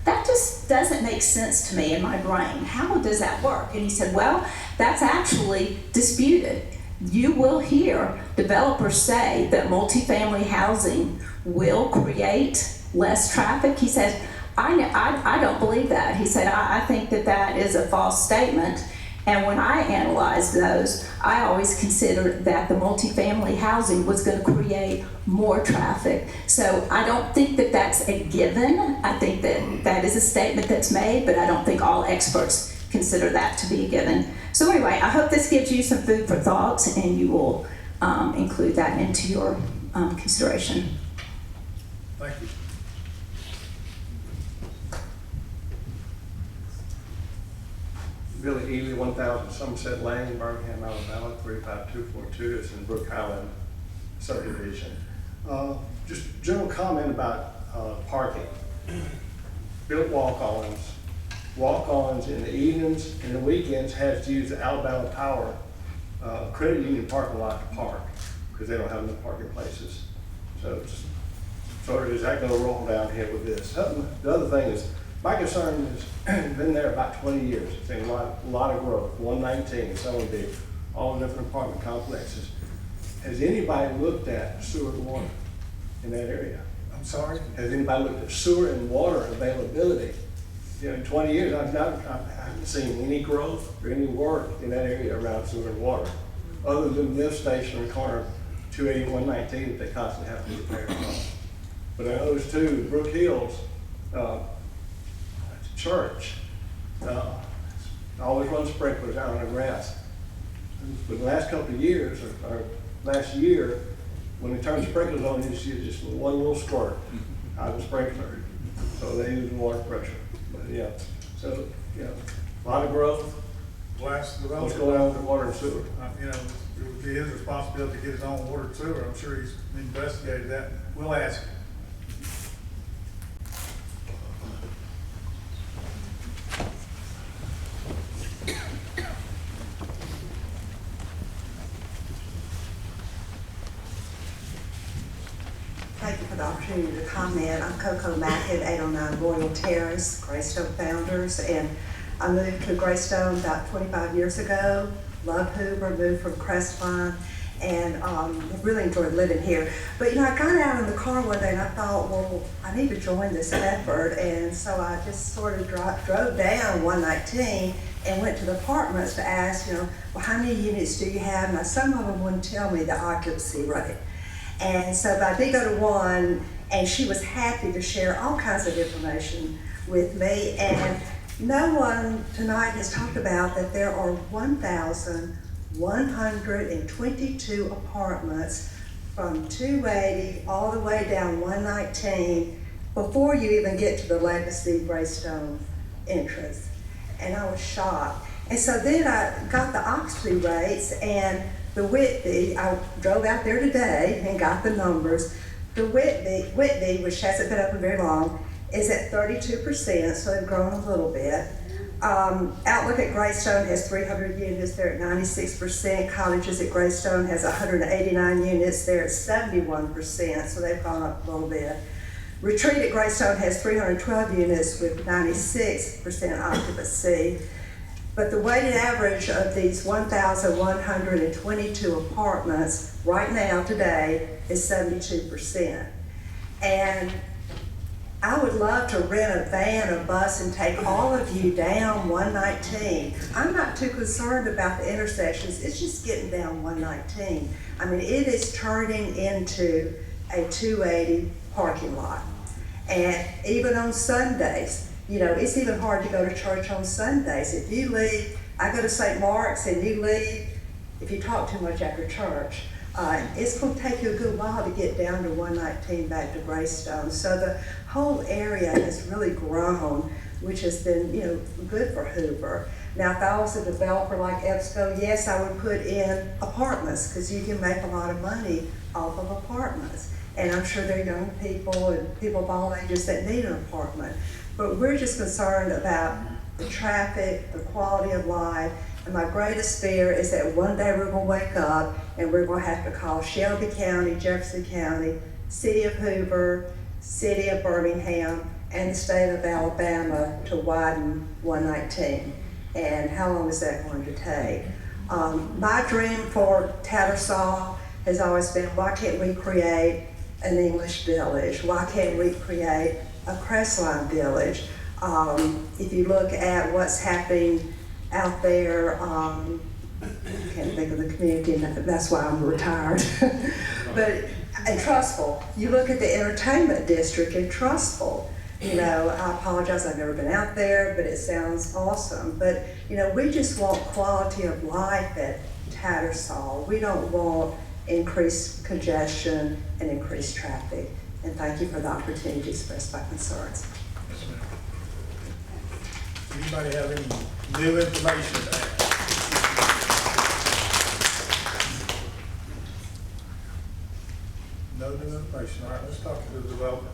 That just doesn't make sense to me in my brain. How does that work? And he said, well, that's actually disputed. You will hear developers say that multifamily housing will create less traffic. He said, I don't believe that. He said, I think that is a false statement. And when I analyzed those, I always considered that the multifamily housing was going to create more traffic. So I don't think that that's a given. I think that is a statement that's made, but I don't think all experts consider that to be a given. So anyway, I hope this gives you some food for thought, and you will include that into your consideration. Thank you. Billy Ely, 1000 Somerset Lane, Birmingham, Alabama, 35242. It's in Brook Highland subdivision. Just a general comment about parking. Built walk-ons. Walk-ons in the evenings and the weekends have to use the Alabama Power credit union parking lot to park because they don't have enough parking places. So it's sort of, is that going to roll down here with this? The other thing is, my concern has been there about 20 years. It's been a lot of growth. 119, Selling Big, all different apartment complexes. Has anybody looked at sewer and water in that area? I'm sorry? Has anybody looked at sewer and water availability? You know, in 20 years, I haven't seen any growth or any work in that area around sewer and water, other than this station on the corner of 280 119 that they constantly have to repair. But I know there's 2, Brook Hills, church, always run sprinklers out on the grass. But the last couple of years, or last year, when they turned sprinklers on, you see just one little squirt out of the sprinkler. So they use water pressure. But yeah, so, yeah, a lot of growth. Last developer. What's going on with the water and sewer? You know, it would be his responsibility to get his own water and sewer. I'm sure he's investigated that. We'll ask him. Thank you for the opportunity to comment. I'm Coco Mack at 809 Royal Terrace, Greystone Founders, and I moved to Greystone about 25 years ago. Love Hoover, moved from Crestline, and really enjoyed living here. But you know, I got out in the car one day and I thought, well, I need to join this effort, and so I just sort of drove down 119 and went to the apartments to ask, you know, well, how many units do you have? Now, some of them wouldn't tell me the occupancy rate. And so, but I did go to one, and she was happy to share all kinds of information with me. And no one tonight has talked about that there are 1,122 apartments from 280 all the way down 119 before you even get to the Legacy Greystone entrance. And I was shocked. And so then I got the occupancy rates, and the Whitby, I drove out there today and got the numbers. The Whitby, which hasn't been open very long, is at 32%, so they've grown a little bit. Outlook at Greystone has 300 units, they're at 96%. Colleges at Greystone has 189 units, they're at 71%, so they've gone up a little bit. Retreat at Greystone has 312 units with 96% occupancy. But the weighted average of these 1,122 apartments right now today is 72%. And I would love to rent a van, a bus, and take all of you down 119. I'm not too concerned about the intersections, it's just getting down 119. I mean, it is turning into a 280 parking lot. And even on Sundays, you know, it's even hard to go to church on Sundays. If you leave, I go to St. Mark's and you leave, if you talk too much after church, it's going to take you a good while to get down to 119 back to Greystone. So the whole area has really grown, which has been, you know, good for Hoover. Now, if I was a developer like EBSCO, yes, I would put in apartments because you can make a lot of money off of apartments. And I'm sure there are young people and people of all ages that need an apartment. But we're just concerned about the traffic, the quality of life, and my greatest fear is that one day we're going to wake up and we're going to have to call Shelby County, Jefferson County, City of Hoover, City of Birmingham, and the state of Alabama to widen 119. And how long is that going to take? My dream for Tattersall has always been, why can't we create an English village? Why can't we create a Crestline village? If you look at what's happening out there, I can't think of the community, that's why I'm retired. But in Trustful, you look at the entertainment district in Trustful. You know, I apologize, I've never been out there, but it sounds awesome. But, you know, we just want quality of life at Tattersall. We don't want increased congestion and increased traffic. And thank you for the opportunity to express my concerns. Yes, ma'am. Anybody have any new information to add? No new information. All right, let's talk to the developer.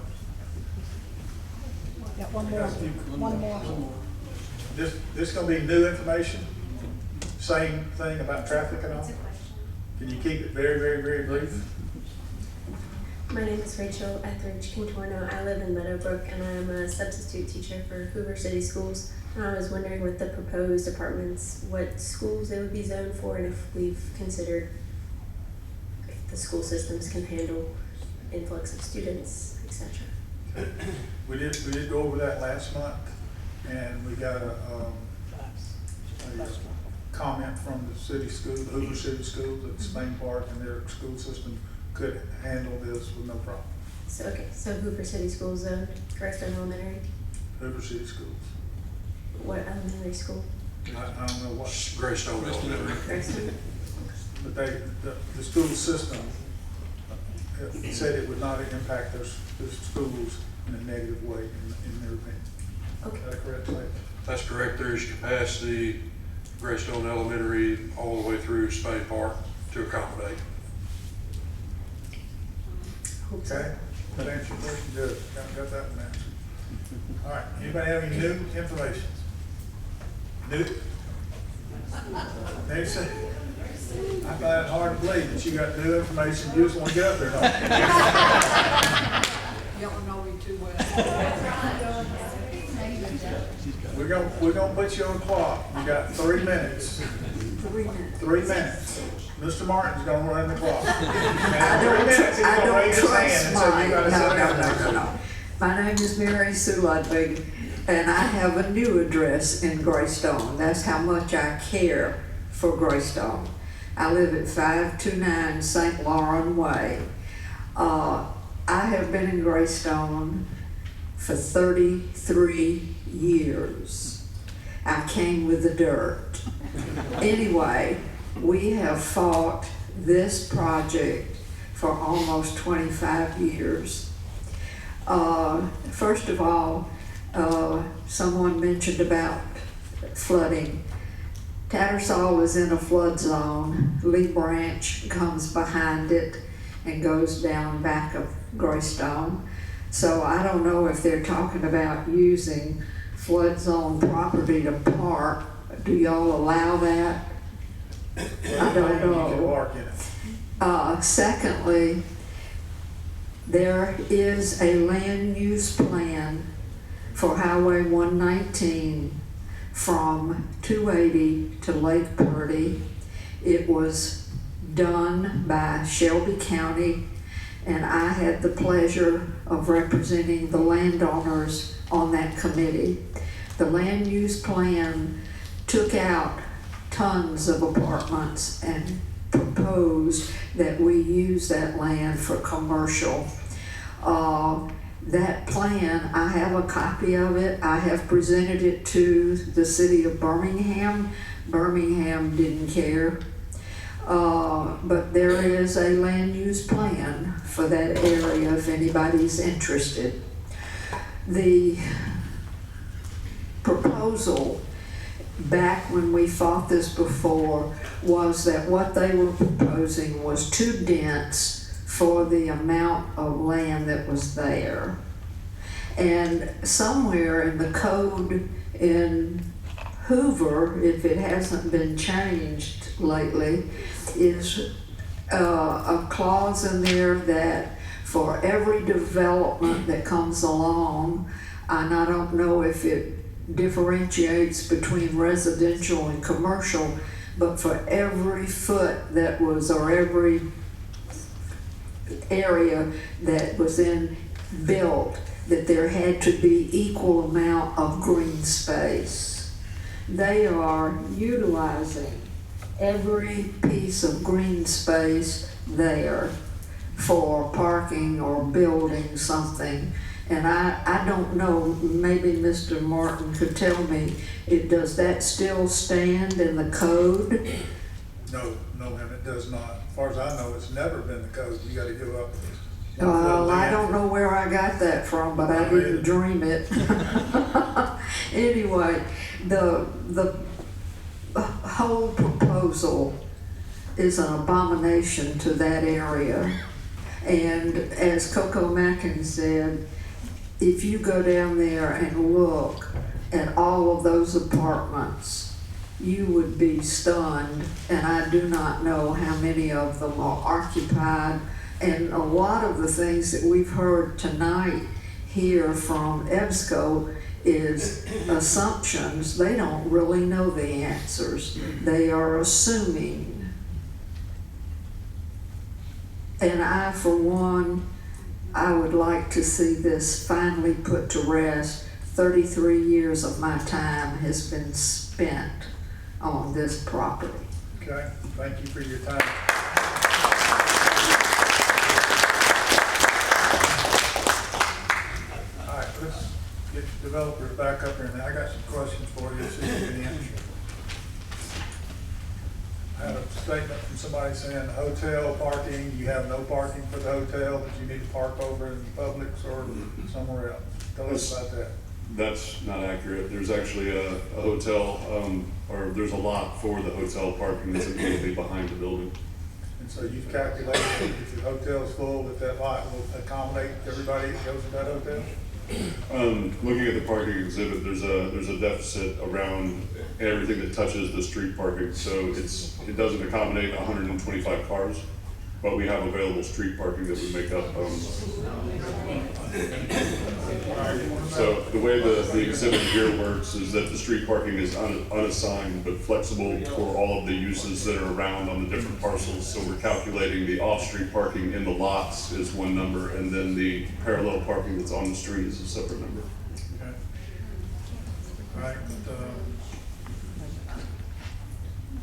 Got one more. This gonna be new information? Same thing about traffic and all? Can you keep it very, very, very brief? My name is Rachel Etheridge Contorno. I live in Meadowbrook and I am a substitute teacher for Hoover City Schools. And I was wondering with the proposed apartments, what schools they would be zoned for and if we've considered if the school systems can handle influx of students, etc. We did go over that last month, and we got a comment from the city school, the Hoover City Schools at Spain Park, and their school system could handle this with no problem. So okay, so Hoover City Schools zoned, Greystone Elementary. Hoover City Schools. What elementary school? I don't know what, Greystone Elementary. Greystone? but the school system said it would not impact their schools in a negative way in their opinion. Okay. Is that correct, Clay? That's correct. There's capacity, Greystone Elementary, all the way through Spade Park to accommodate. Okay, that answers your question, good, got that one answered. All right, anybody have any new information? New? Next thing, I find it hard to believe that you got new information, you just want to get up there, don't you? Y'all know me too well. We're gonna put you on the clock, you got 3 minutes. 3 minutes. 3 minutes. Mr. Martin's gonna run the clock. I I don't trust mine. No. My name is Mary Sue Ludwig, and I have a new address in Greystone. That's how much I care for Greystone. I live at 529 St. Laurent Way. I have been in Greystone for 33 years. I came with the dirt. Anyway, we have fought this project for almost 25 years. First of all, someone mentioned about flooding. Tattersall is in a flood zone. Lee Branch comes behind it and goes down back of Greystone. So I don't know if they're talking about using flood zone property to park. Do y'all allow that? I don't know. You can park in it. Secondly, there is a land use plan for Highway 119 from 280 to Lake Purdy. It was done by Shelby County, and I had the pleasure of representing the landowners on that committee. The land use plan took out tons of apartments and proposed that we use that land for commercial. That plan, I have a copy of it. I have presented it to the city of Birmingham. Birmingham didn't care. But there is a land use plan for that area if anybody's interested. The proposal back when we fought this before was that what they were proposing was too dense for the amount of land that was there. And somewhere in the code in Hoover, if it hasn't been changed lately, is a clause in there that for every development that comes along, and I don't know if it differentiates between residential and commercial, but for every foot that was, or every area that was built, that there had to be equal amount of green space. They are utilizing every piece of green space there for parking or building something. And I don't know, maybe Mr. Martin could tell me, does that still stand in the code? No, ma'am, it does not. As far as I know, it's never been the code. You gotta give up. Well, I don't know where I got that from, but I didn't dream it. Anyway, the whole proposal is an abomination to that area. And as Coco Mackin said, if you go down there and look at all of those apartments, you would be stunned, and I do not know how many of them are occupied. And a lot of the things that we've heard tonight here from EBSCO is assumptions. They don't really know the answers. They are assuming. And I, for one, I would like to see this finally put to rest. 33 years of my time has been spent on this property. Okay, thank you for your time. All right, let's get to developers back up here, and I got some questions for you, see if you can answer. I had a statement from somebody saying hotel parking, you have no parking for the hotel, that you need to park over in Publix or somewhere else. Tell us about that. That's not accurate. There's actually a hotel, or there's a lot for the hotel parking that's immediately behind the building. And so you've calculated that if the hotel's full, that lot will accommodate everybody that goes to that hotel? Looking at the parking exhibit, there's a deficit around everything that touches the street parking. So it doesn't accommodate 125 cars, but we have available street parking that would make up. So the way the exhibit here works is that the street parking is unassigned but flexible for all of the uses that are around on the different parcels. So we're calculating the off-street parking in the lots is one number, and then the parallel parking that's on the street is a separate number. Okay. All right,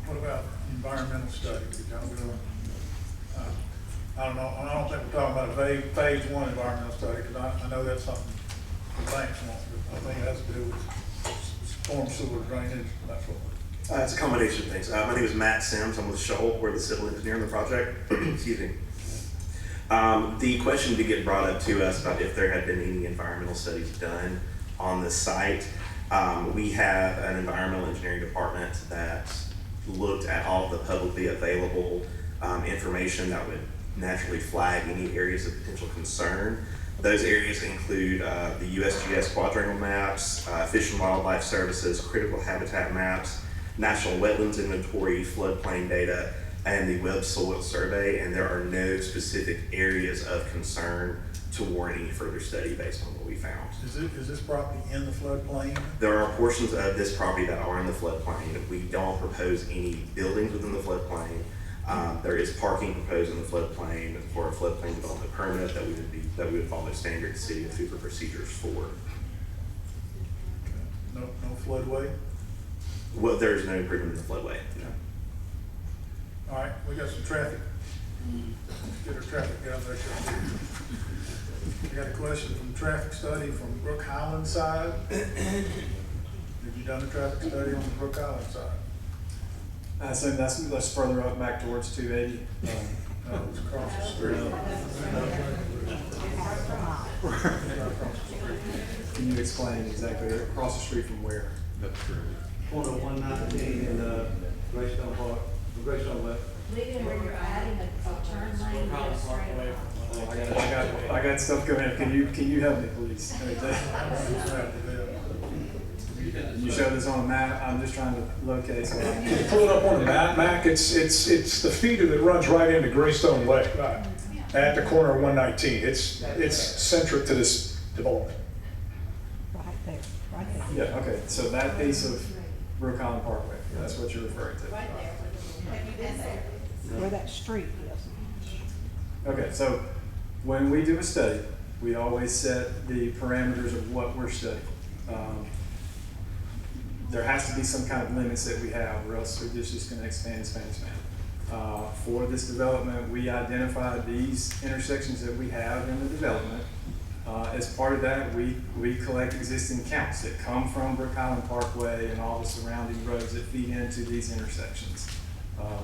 what about environmental study? I don't know, I don't think we're talking about a phase one environmental study, because I know that's something the banks want, but I think it has to do with storm sewer drainage, that sort of thing. It's a combination of things. My name is Matt Sims. I'm with Shoal. We're the civil engineer on the project. Excuse me. The question did get brought up to us about if there had been any environmental studies done on the site. We have an environmental engineering department that looked at all of the publicly available information that would naturally flag any areas of potential concern. Those areas include the USGS quadrangle maps, Fish and Wildlife Services critical habitat maps, National Wetlands Inventory, floodplain data, and the Web Soil Survey, and there are no specific areas of concern to warrant any further study based on what we found. Is this property in the floodplain? There are portions of this property that are in the floodplain. We don't propose any buildings within the floodplain. There is parking proposed in the floodplain for a floodplain development permit that we would follow standard city of Hoover procedures for. No floodway? Well, there's no improvement in the floodway. No. All right, we got some traffic. Get our traffic down there. We got a question from traffic study from Brook Highland side. Have you done a traffic study on the Brook Highland side? So that's further up back towards 280. No, it's across the street. Can you explain exactly across the street from where? That's true. Corner 119 in Greystone Park, Greystone Left. Leaving where you're adding a turn lane, go straight. I got stuff going on. Can you help me, please? Can you show this on a map? I'm just trying to locate. So Pull it up on the map, Mac. It's the feeder that runs right into Greystone Lake, right at the corner of 119. It's centric to this development. Right there, right there. yeah, okay. So that piece of Brook Island Parkway, that's what you're referring to. Right there. Have you been there? Where that street is. Okay, so when we do a study, we always set the parameters of what we're studying. There has to be some kind of limits that we have, or else we're just going to expand. For this development, we identified these intersections that we have in the development. As part of that, we collect existing counts that come from Brook Island Parkway and all the surrounding roads that feed into these intersections.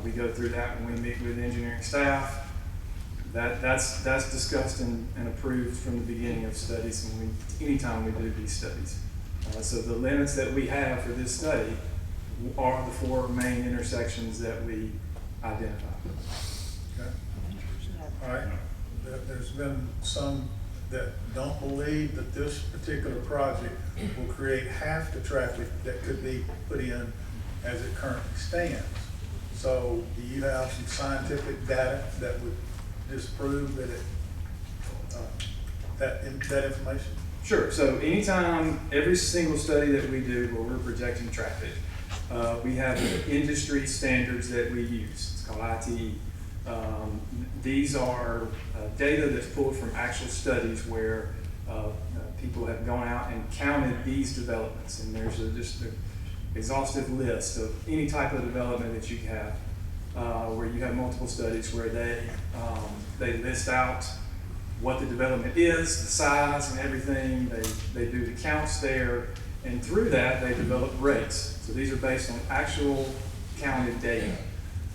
We go through that when we meet with engineering staff. That's discussed and approved from the beginning of studies anytime we do these studies. So the limits that we have for this study are the 4 main intersections that we identify. Okay. All right. There's been some that don't believe that this particular project will create half the traffic that could be put in as it currently stands. So do you have some scientific data that would disprove that that information? Sure. So anytime, every single study that we do where we're projecting traffic, we have industry standards that we use. It's called ITE. These are data that's pulled from actual studies where people have gone out and counted these developments, and there's just an exhaustive list of any type of development that you have, where you have multiple studies where they list out what the development is, the size and everything. They do the counts there, and through that, they develop rates. So these are based on actual counted data.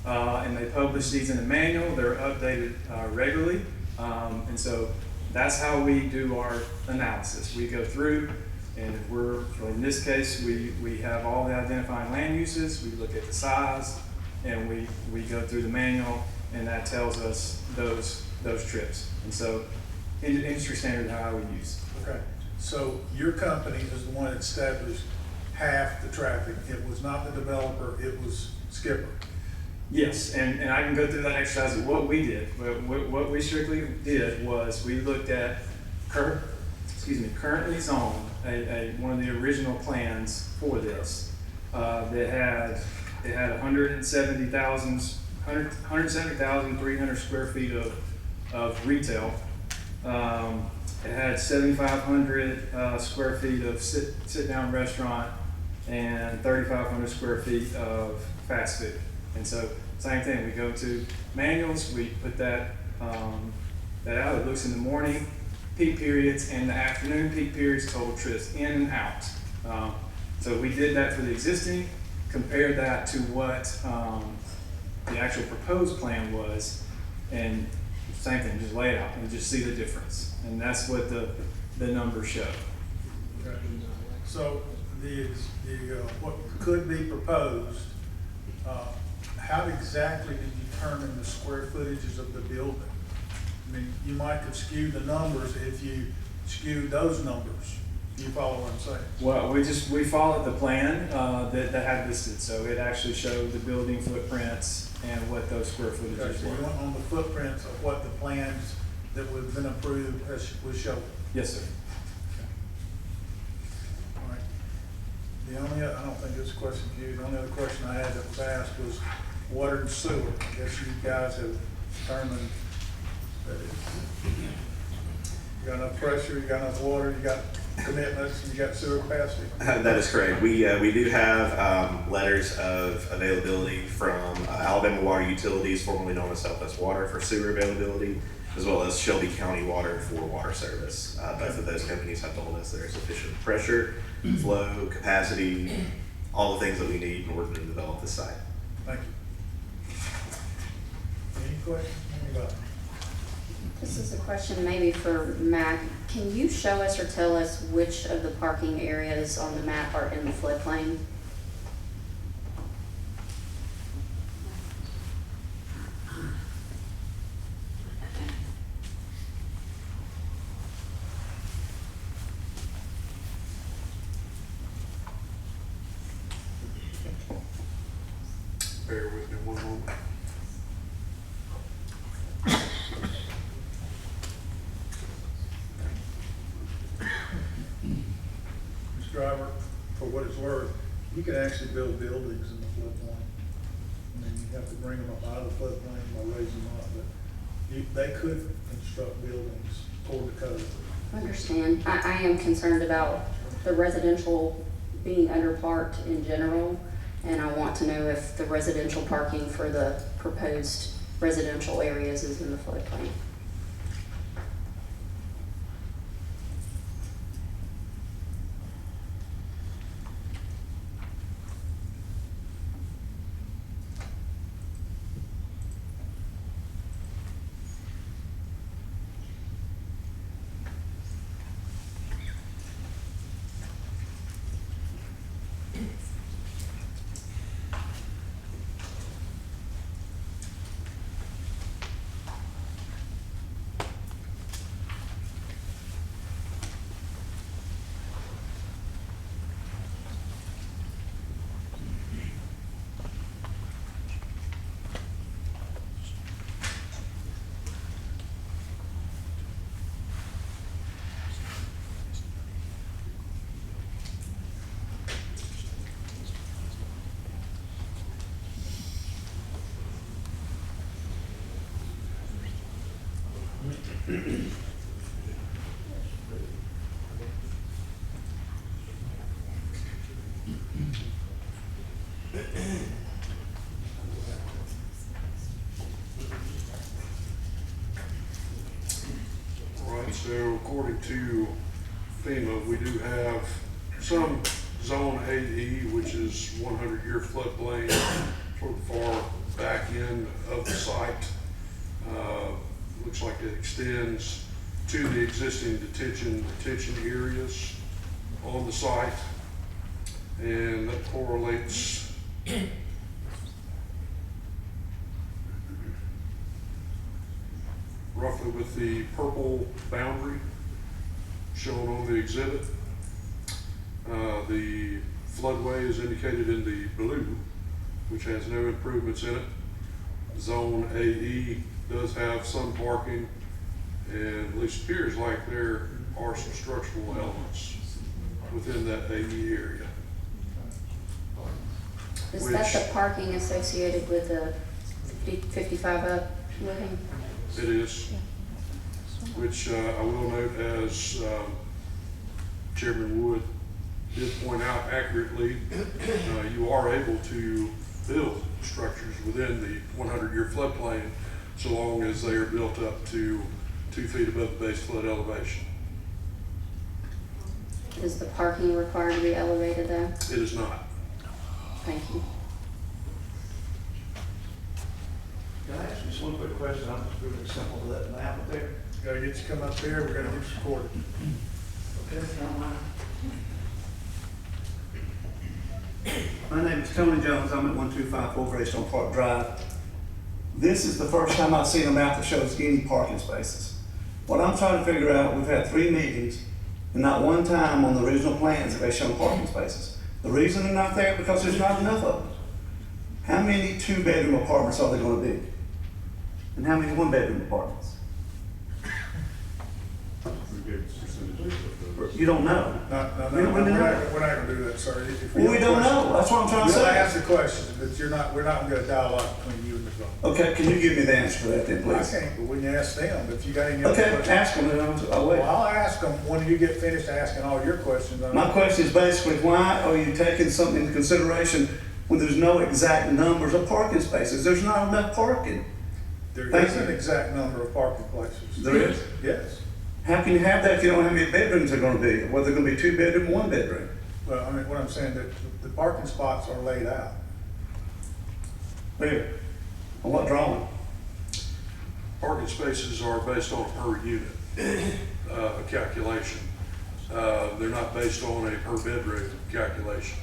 And they publish these in a manual. They're updated regularly. And so that's how we do our analysis. We go through, and if so in this case, we have all the identifying land uses. We look at the size, and we go through the manual, and that tells us those trips. And so industry standard is how we use. Okay, so your company is the one that established half the traffic. It was not the developer, it was Skipper. Yes, and I can go through that exercise of what we did. But what we strictly did was we looked at currently zoned, one of the original plans for this that had 170,300 square feet of retail. It had 7,500 square feet of sit-down restaurant and 3,500 square feet of fast food. And so, same thing, we go to manuals, we put that out, it looks in the morning, peak periods, and the afternoon peak periods, total trips in and out. So we did that for the existing, compared that to what the actual proposed plan was, and same thing, just lay it out and just see the difference. And that's what the numbers show. Okay. So what could be proposed, how exactly did you determine the square footages of the building? I mean, you might could skew the numbers if you skewed those numbers. Do you follow what I'm saying? Well, we followed the plan that had listed, so it actually showed the building footprints and what those square footages Okay, so you were. went on the footprints of what the plans that would have been approved was showing? Yes, sir. All right. The only, I don't think this question for you, the only other question I had that was asked was water and sewer. I guess you guys have determined that you got enough pressure, you got enough water, you got commitments, and you got sewer capacity. That is correct. We do have letters of availability from Alabama Water Utilities, formerly known as Southwest Water, for sewer availability, as well as Shelby County Water for water service. Both of those companies have told us there is sufficient pressure, flow, capacity, all the things that we need in order to develop this site. Thank you. Any questions? Anybody? This is a question maybe for Matt. Can you show us or tell us which of the parking areas on the map are in the floodplain? Bear with me one moment. Mr. Driver, for what it's worth, you can actually build buildings in the floodplain. I mean, you have to bring them up out of the floodplain by raising them up, but they could construct buildings toward the code. I understand. I am concerned about the residential being underparked in general, and I want to know if the residential parking for the proposed residential areas is in the floodplain. according to FEMA, we do have some Zone AE, which is 100-year floodplain toward the far back end of the site. Looks like it extends to the existing detention areas on the site, and that correlates roughly with the purple boundary shown on the exhibit. The floodway is indicated in the blue, which has no improvements in it. Zone AE does have some parking, and at least appears like there are some structural elements within that AE area. Is that the parking associated with the 55 up living? It is, which I will note, as Chairman Wood did point out accurately, you are able to build structures within the 100-year floodplain so long as they are built up to 2 feet above the base flood elevation. Is the parking required to be elevated though? It is not. Thank you. Can I ask just one quick question? I'm just really simple with that map up there. Gotta get you to come up here, we're gonna get you recorded. Okay, if you don't mind. My name is Tony Jones. I'm at 1254 Greystone Park Drive. This is the first time I've seen a map that shows any parking spaces. What I'm trying to figure out, we've had 3 meetings, and not one time on the original plans have they shown parking spaces. The reason they're not there, because there's not enough of them. How many 2-bedroom apartments are there gonna be? And how many 1-bedroom apartments? You don't know. No, We don't really know. we're not gonna do that, sir. If Well, we have don't questions, know. That's what I'm trying to We'll say. ask the questions, but we're not gonna get a dialogue between you and Ms. Lovell. Okay, can you give me the answer for that then, I please? can't, but we can ask them, if you got any other Okay, questions. ask them, and I'll wait. Well, I'll ask them when you get finished asking all your questions. My question is basically, why are you taking something into consideration when there's no exact numbers of parking spaces? There's not enough parking. There Thank is you. an exact number of parking places. There is? Yes. How can you have that if you don't know how many bedrooms they're gonna be? Whether they're gonna be 2-bedroom, 1-bedroom? Well, I mean, what I'm saying, that the parking spots are laid out. Where? On what drawing? Parking spaces are based on a per unit calculation. They're not based on a per bedroom calculation.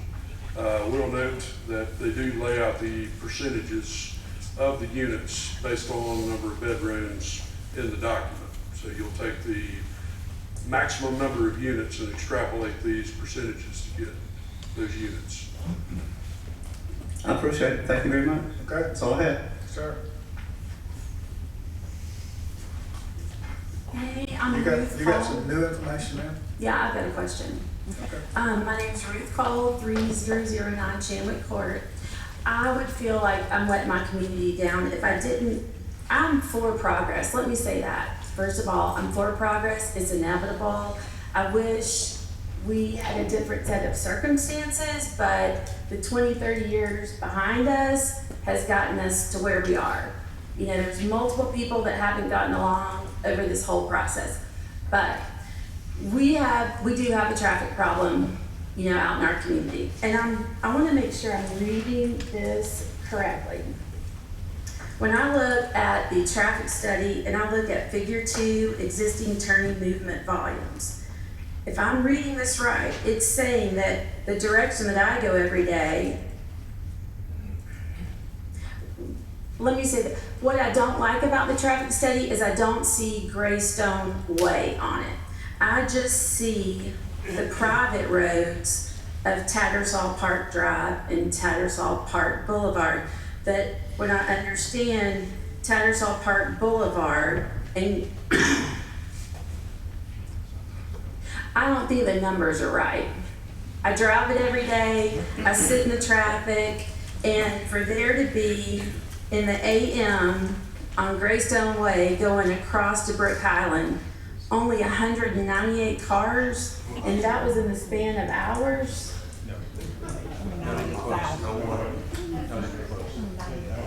We'll note that they do lay out the percentages of the units based on the number of bedrooms in the document. So you'll take the maximum number of units and extrapolate these percentages to get those units. I appreciate it. Thank you very much. Okay? That's all I had. Sir? Hey, I'm You got Ruth some Cole. new information there? Yeah, I've got a question. Okay. My name's Ruth Cole, 3009 Chandwick Court. I would feel like I'm letting my community down if I didn't. I'm for progress. Let me say that. First of all, I'm for progress. It's inevitable. I wish we had a different set of circumstances, but the 20, 30 years behind us has gotten us to where we are. You know, there's multiple people that haven't gotten along over this whole process, but we do have a traffic problem, you know, out in our community. And I want to make sure I'm reading this correctly. When I look at the traffic study and I look at figure 2, existing turning movement volumes, if I'm reading this right, it's saying that the direction that I go every day, let me say that, what I don't like about the traffic study is I don't see Greystone Way on it. I just see the private roads of Tattersall Park Drive and Tattersall Park Boulevard. That when I understand Tattersall Park Boulevard, and I don't think the numbers are right. I drive it every day, I sit in the traffic, and for there to be in the AM on Greystone Way going across to Brook Highland, only 198 cars, and that was in the span of hours?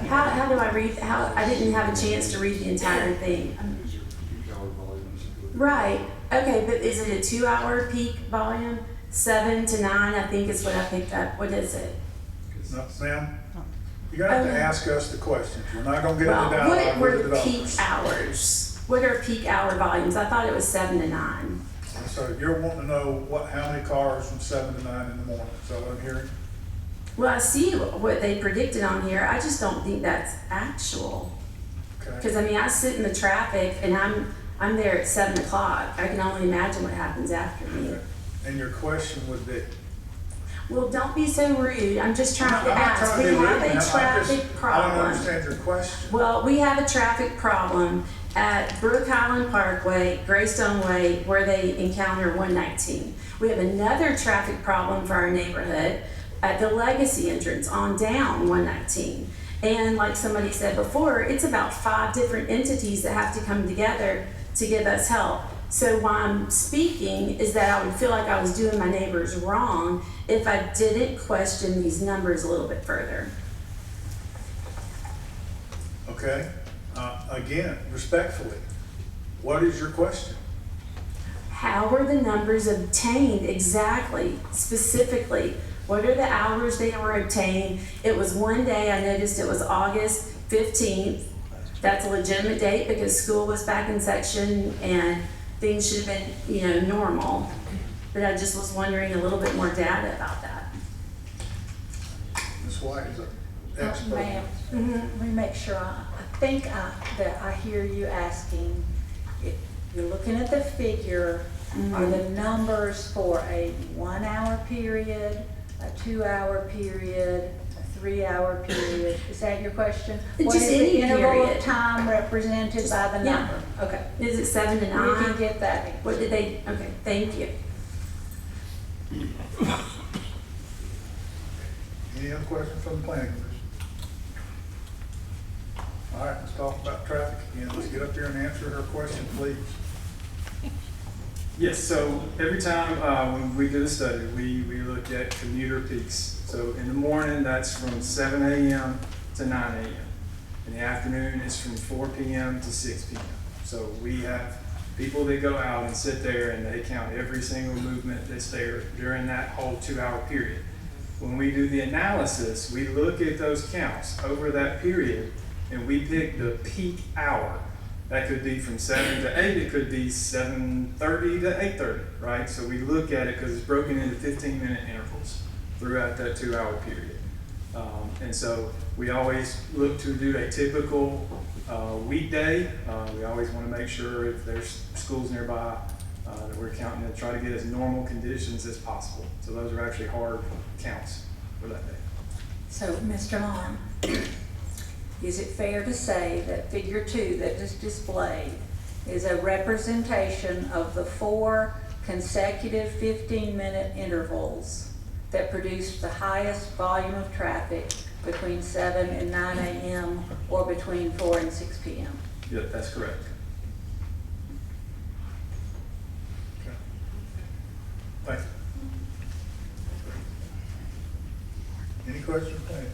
How do I read, I didn't have a chance to read the entire thing. Right, Okay, but is it a 2-hour peak volume? 7 to 9, I think is what I picked up. What is it? No, ma'am, you're gonna have to ask us the questions. We're not gonna get into Well, dialogue what with were the the peak developers. hours? What are peak hour volumes? I thought it was 7 to 9. So you're wanting to know how many cars from 7 to 9 in the morning, is that what I'm hearing? Well, I see what they predicted on here. I just don't think that's actual. Okay. Because I mean, I sit in the traffic and I'm there at 7 o'clock. I can only imagine what happens after me. And your question would be? Well, don't be so rude. I'm just trying to I'm not ask. trying to We be rude, have ma'am. a traffic I problem. don't understand your question. Well, we have a traffic problem at Brook Highland Parkway, Greystone Way, where they encounter 119. We have another traffic problem for our neighborhood at the Legacy entrance on down 119. And like somebody said before, it's about 5 different entities that have to come together to give us help. So why I'm speaking is that I would feel like I was doing my neighbors wrong if I didn't question these numbers a little bit further. Okay, again, respectfully, what is your question? How were the numbers obtained exactly, specifically? What are the hours they were obtained? It was one day, I noticed it was August 15th. That's a legitimate date because school was back in section and things should have been, normal. But I just was wondering a little bit more data about that. Ms. White is an expert. Ma'am, let me make sure, I think that I hear you asking, if you're looking at the figure, are the numbers for a 1-hour period, a 2-hour period, a 3-hour period? Is that your question? What Just is any the interval period. of time represented by the Yeah. number? Okay. Is it 7 to 9? You can get that. What did they, okay, thank you. Any other questions from the planning commission? All right, let's talk about traffic again. Let's get up here and answer her question, please. Yes, so every time when we do the study, we look at commuter peaks. So in the morning, that's from 7 a.m. to 9 a.m. In the afternoon, it's from 4 p.m. to 6 p.m. So we have people that go out and sit there and they count every single movement that's there during that whole 2-hour period. When we do the analysis, we look at those counts over that period and we pick the peak hour. That could be from 7 to 8, it could be 7:30 to 8:30, right? So we look at it because it's broken into 15-minute intervals throughout that 2-hour period. And so we always look to do a typical weekday. We always want to make sure if there's schools nearby that we're counting to try to get as normal conditions as possible. So those are actually hard counts for that day. So, Mr. Long, is it fair to say that figure 2 that is displayed is a representation of the 4 consecutive 15-minute intervals that produced the highest volume of traffic between 7 and 9 a.m. or between 4 and 6 p.m.? Yeah, that's correct. Thank you. Any questions, please?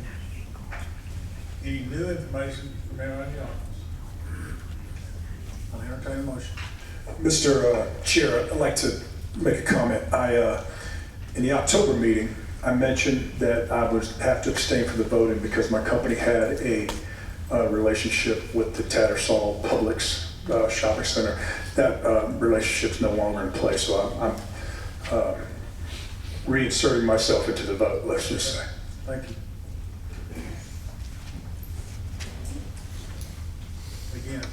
Any new information from anyone in the office? I'll entertain a motion. Mr. Chair, I'd like to make a comment. In the October meeting, I mentioned that I would have to abstain from the voting because my company had a relationship with the Tattersall Publix shopping center. That relationship's no longer in place, so I'm reinserting myself into the vote, let's just say. Thank you. Again,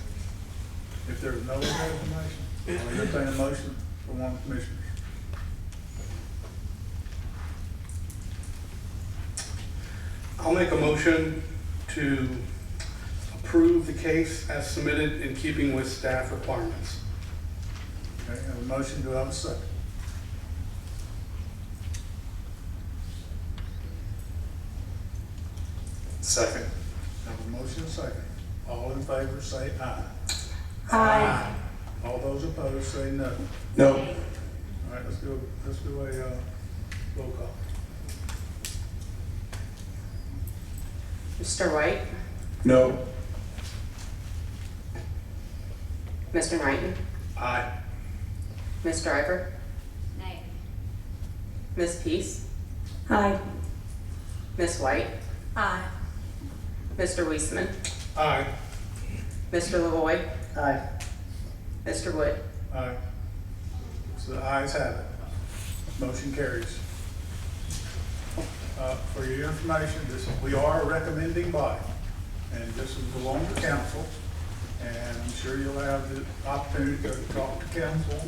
if there's no other information, I'll entertain a motion for one of the commissioners. I'll make a motion to approve the case as submitted in keeping with staff requirements. Okay, I have a motion, do I have a second? Second. I have a motion and a second. All in favor say aye. Aye. All those opposed say no. No. All right, let's do a roll call. Mr. White, No. Mr. Knighton, Aye. Ms. Driver? Nay. Ms. Peace? Aye. Ms. White? Aye. Mr. Wieseman? Aye. Mr. Lovoy? Aye. Mr. Wood? Aye. So the ayes have it. Motion carries. For your information, we are a recommending body, and this will belong to council, and I'm sure you'll have the opportunity to talk to council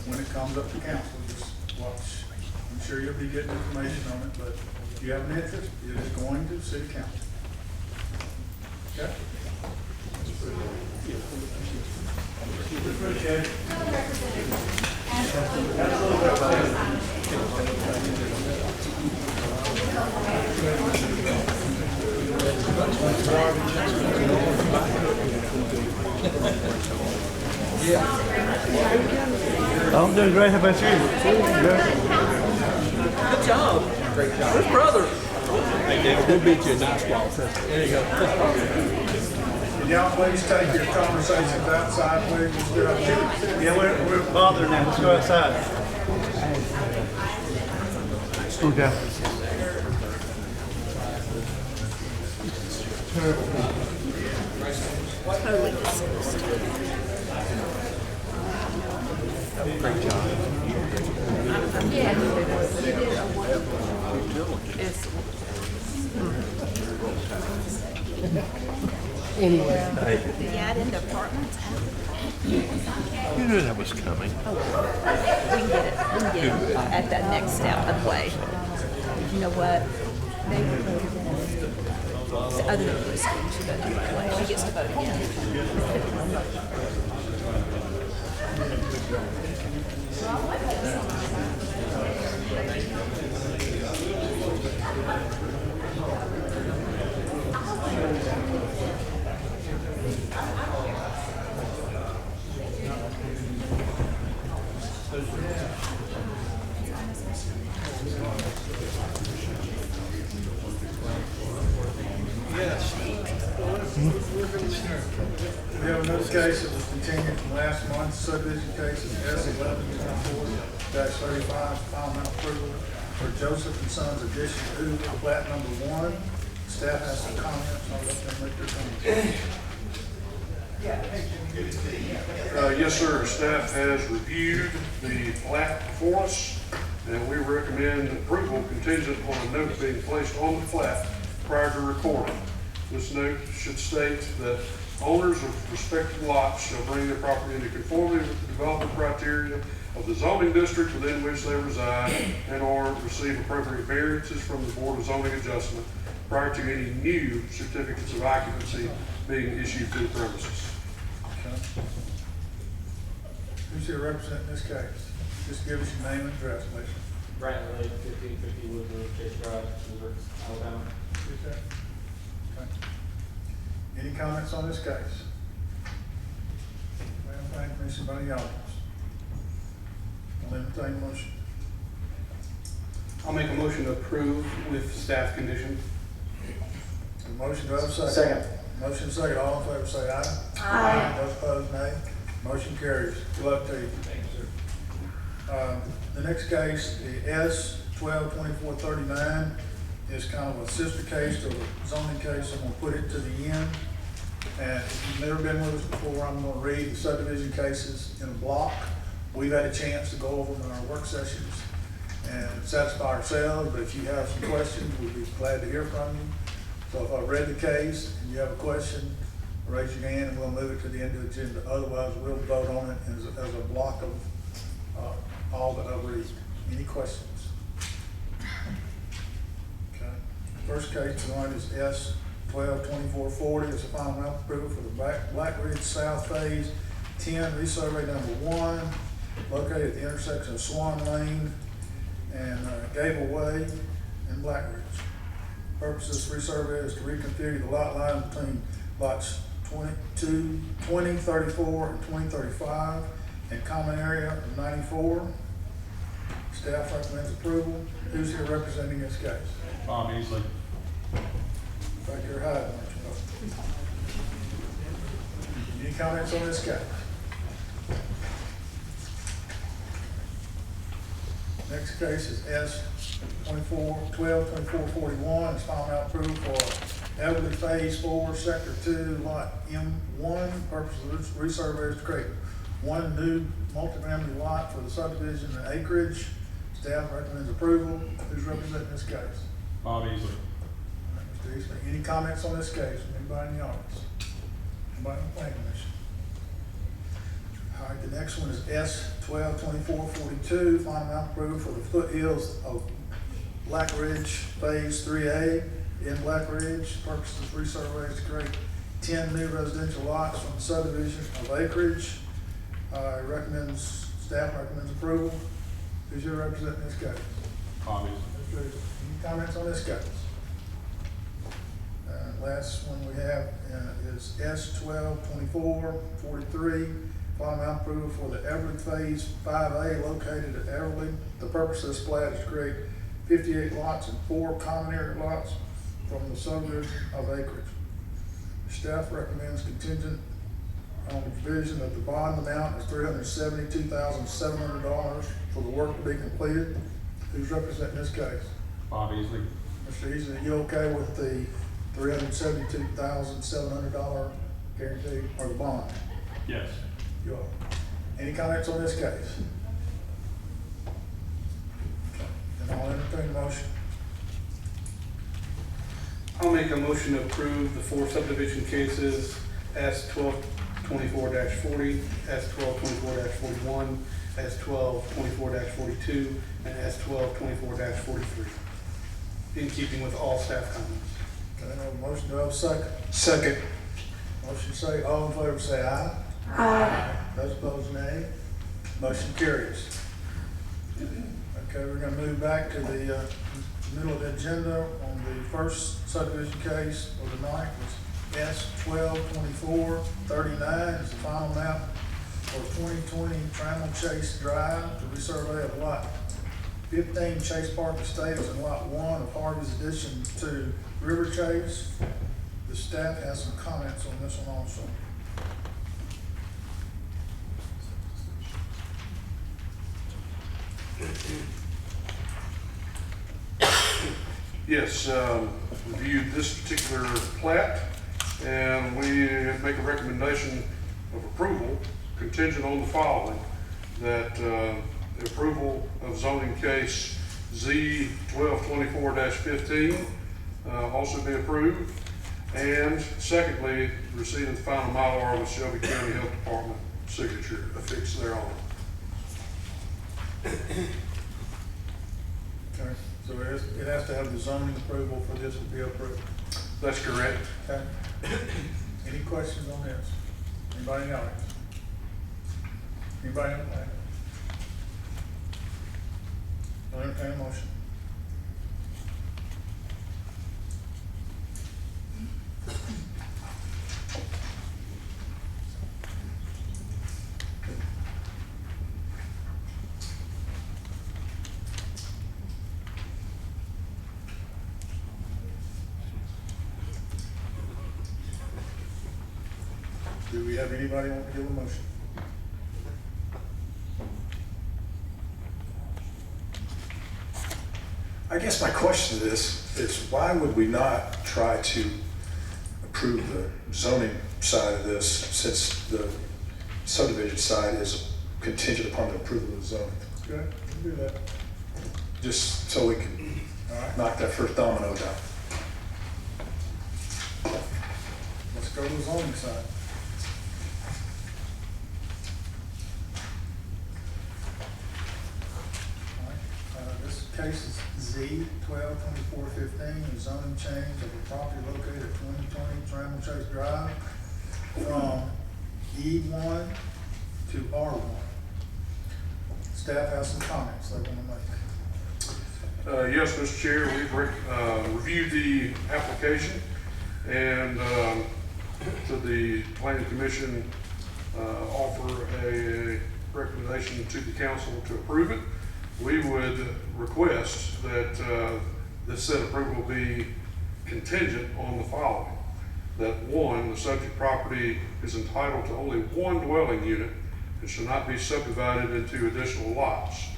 when it comes up to council. Just watch. I'm sure you'll be getting information on it, but if you have an interest, it is going to city council. Okay? Appreciate it. I'm doing great. How about you? Good job. Great job. Where's brother? Hey, David, we'll beat you a nice ball. There you go. Can y'all please take your conversations outside, please? Let's do it. Yeah, we're bothering now. Let's go outside. Okay. Totally disgusting. Great job. Yeah. Anyway. The add-in apartments. You knew that was coming. We can get it. We can get it at that next step of the way. You know what? They were voted in. The other than Khristy, she voted the way. She gets to vote again. We have another case that was continued from last month, subdivision cases S11-35, final amount approval for Joseph and Sons addition to plat number 1. Staff has some comments, I'll let them make their comments. Yes, sir. Staff has reviewed the plat before us, and we recommend approval contingent on a note being placed on the plat prior to recording. This note should state that owners of respective lots shall bring their property into conformity with the development criteria of the zoning district within which they reside and/or receive appropriate variances from the Board of Zoning Adjustment prior to any new certificates of occupancy being issued to the premises. Okay. Who's here representing this case? Just give us your name and address, please. Brandon Lake, 1550 Woodrow, Chase Drive, Hoover, Alabama. Okay. Any comments on this case? Well, thank you, Mr. Bunny Yawns. I'll entertain a motion. I'll make a motion to approve with staff condition. A motion, do I have a second? Second. Motion second, all in favor say aye. Aye. Those opposed, nay. Motion carries. Good luck to you. Thank you, sir. The next case, the S-12-2439, is kind of a sister case to the zoning case. I'm gonna put it to the end. And if you've never been with us before, I'm gonna read the subdivision cases in a block. We've had a chance to go over them in our work sessions and satisfy ourselves, but if you have some questions, we'd be glad to hear from you. So if I've read the case and you have a question, raise your hand and we'll move it to the end of the agenda. Otherwise, we'll vote on it as a block of all that I read. Any questions? Okay. First case tonight is S-12-2440. It's a final map approval for the Black Ridge South Phase 10 resurvey number 1, located at the intersection of Swan Lane and Gable Way in Black Ridge. Purpose of this resurvey is to reconfigure the lot line between lots 2034 and 2035 and common area of 94. Staff recommends approval. Who's here representing this case? Bob Easley. Back here hiding, aren't you? Any comments on this case? Next case is S 2441, it's final map approval for Everly Phase 4, Sector 2, Lot M1, purpose of resurvey is to create one new multifamily lot for the subdivision and acreage. Staff recommends approval. Who's representing this case? Bob Easley. Mr. Easley, any comments on this case from anybody in the audience? Anybody on the planning commission? All right, the next one is S 122442, final map approval for the foothills of Black Ridge Phase 3A in Black Ridge. Purposes resurvey is to create 10 new residential lots from the subdivision of acreage. Staff recommends approval. Who's your representing this case? Bob Easley. Any comments on this case? Last one we have is S 122443, final map approval for the Everly Phase 5A located at Everly. The purpose of this plat is to create 58 lots and 4 common area lots from the subdivision of acreage. Staff recommends contingent on the provision that the bond amount is $372,700 for the work to be completed. Who's representing this case? Bob Easley. Mr. Easley, are you okay with the $372,700 guarantee or the bond? Yes. You are. Any comments on this case? Then I'll entertain a motion. I'll make a motion to approve the 4 subdivision cases, S 1224-40, S 1224-41, S 1224-42, and S 1224-43, in keeping with all staff comments. Okay, I have a motion, do I have a second? Second. Motion say, all in favor say aye. Aye. Those opposed, nay. Motion carries. Okay, we're gonna move back to the middle of the agenda on the first subdivision case of the night was S 122439. It's the final map for 2020 Trammell Chase Drive to resurvey of lot 15 Chase Park Estates and lot 1 of Harvey's addition to River Chase. The staff has some comments on this one also. Yes, reviewed this particular plat, and we make a recommendation of approval contingent on the following: that the approval of zoning case Z 1224-15 also be approved, and secondly, receipt of the final Mylar with Shelby County Health Department signature affixed thereon. Okay, so it has to have the zoning approval for this to be approved. That's correct. Okay. Any questions on this? Anybody in the audience? Anybody in the back? I'll entertain a motion. Do we have anybody want to give a motion? I guess my question to this is why would we not try to approve the zoning side of this since the subdivision side is contingent upon the approval of the zoning? Okay, we'll do that. Just so we can knock that first domino down. Let's go to the zoning side. This case is Z 122415, a zoning change of a property located at 2020 Trammell Chase Drive from E1 to R1. Staff has some comments they want to make. Yes, Mr. Chair, we've reviewed the application, and to the Planning Commission offer a recommendation to the council to approve it. We would request that this said approval be contingent on the following: that 1, the subject property is entitled to only 1 dwelling unit and should not be subdivided into additional lots.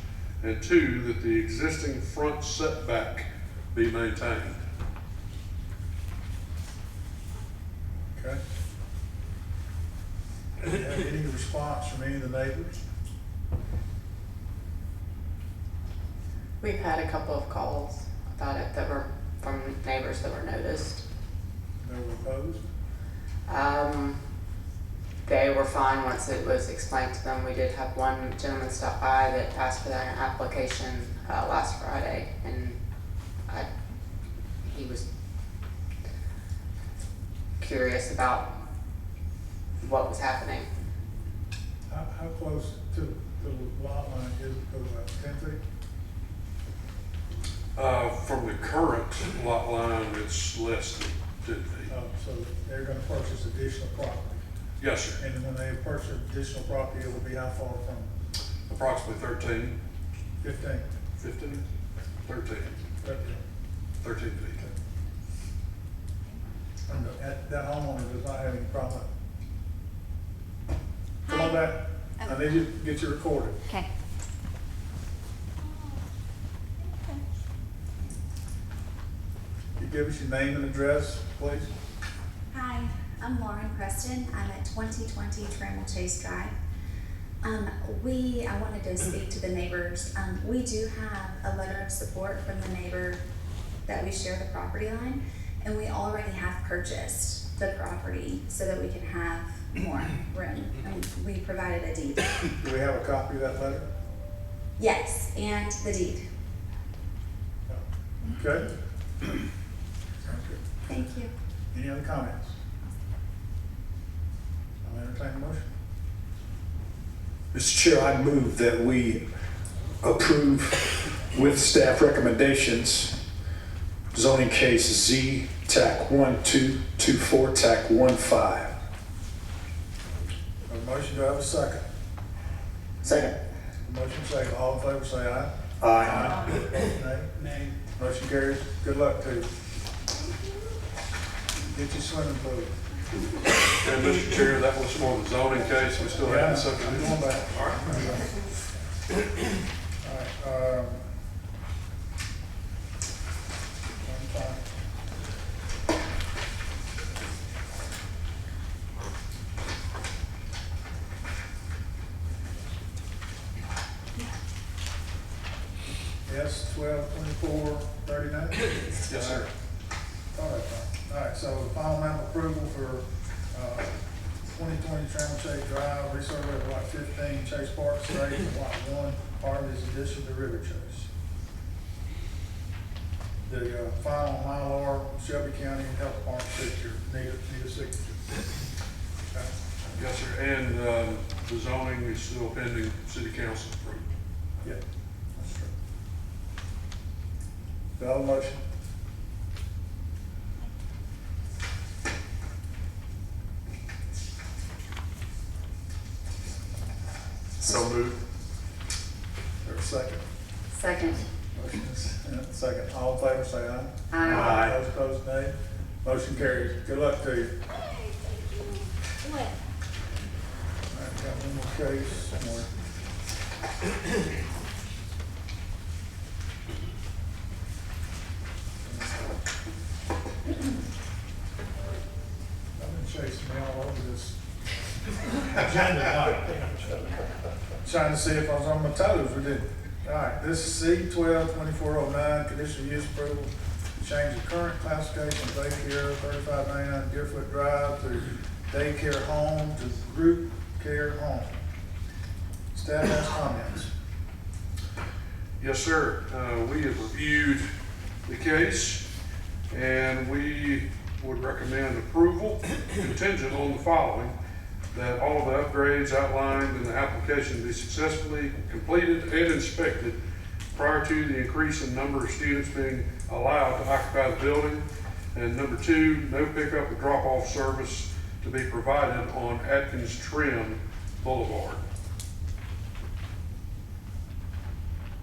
And 2, that the existing front setback be maintained. Okay. Do you have any response from any of the neighbors? We've had a couple of calls about it that were from neighbors that were noticed. No opposed? They were fine once it was explained to them. We did have one gentleman stop by that asked for that application last Friday, and he was curious about what was happening. How close to the lot line is it, goes about 10 feet? From the current lot line, it's less than 10 feet. So they're gonna purchase additional property. Yes, sir. And when they purchase additional property, it will be how far from Approximately 13, 15? 15, 13, 13 feet. And that homeowner does not have any problem. Come on back. I need you to get you recorded. Okay. You give us your name and address, please? Hi, I'm Lauren Preston. I'm at 2020 Trammell Chase Drive. I wanted to speak to the neighbors. We do have a letter of support from the neighbor that we share the property line, and we already have purchased the property so that we can have more room. And we provided a deed. Do we have a copy of that letter? Yes, and the deed. Okay. Sounds good. Thank you. Any other comments? I'll entertain the motion. Mr. Chair, I move that we approve with staff recommendations zoning case Z TAC 1224 TAC 15. A motion, do I have a second? Second. Motion second, all in favor say aye. Aye. Nay? Nay. Motion carries. Good luck to you. Get your swimming pool. And Mr. Chair, that was for the zoning case. We still have the I'm subdivision. going back. All right, Yes, 12/24/39? Yes, sir. All right, so the final map approval for 2020 Trammell Chase Drive, resurvey of lot 15, Chase Park State, lot 1, part of this addition to River Chase. The final Mylar, Shelby County Health Department signature, need a signature. Okay. Yes, sir. And the zoning is still pending city council approval. Yeah, that's true. Do I have a motion? So moved. Or a second? Second. Motion is second. All in favor, say aye. Aye. Those opposed, nay. Motion carries. Good luck to you. All right, got one more case somewhere. I've been chasing me all over this agenda tonight. Trying to see if I was on my toes. We did. All right, this is C 12/2409, conditional use approval. Change the current classification of daycare 3599 Deerfoot Drive to daycare home to group care home. Staff has comments. Yes, sir. We have reviewed the case and we would recommend approval contingent on the following: that all of the upgrades outlined in the application be successfully completed and inspected prior to the increase in number of students being allowed to occupy the building. And number 2, no pickup or drop-off service to be provided on Atkins Trim Boulevard.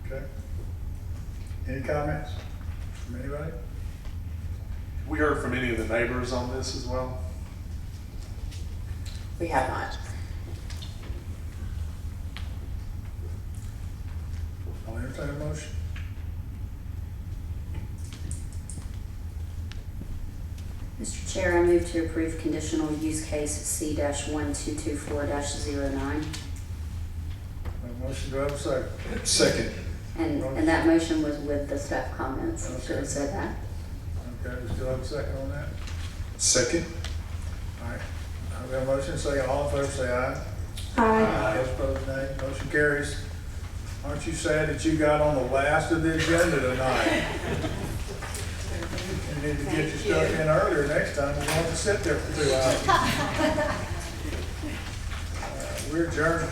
Okay. Any comments from anybody? We heard from any of the neighbors on this as well? We have not. I'll I'll entertain a motion. Mr. Chair, I move to approve conditional use case C-1224-09. Motion, do I have a second? Second. And that motion was with the staff comments. Okay. Should have said that. Okay, we still have a second on that? Second. All right. I've got a motion, say all in favor, say aye. Aye. Those opposed, nay. Motion carries. Aren't you sad that you got on the last of the agenda tonight? You need to get your stuff in earlier next time. You don't have to sit there for 2 hours. We're adjourned.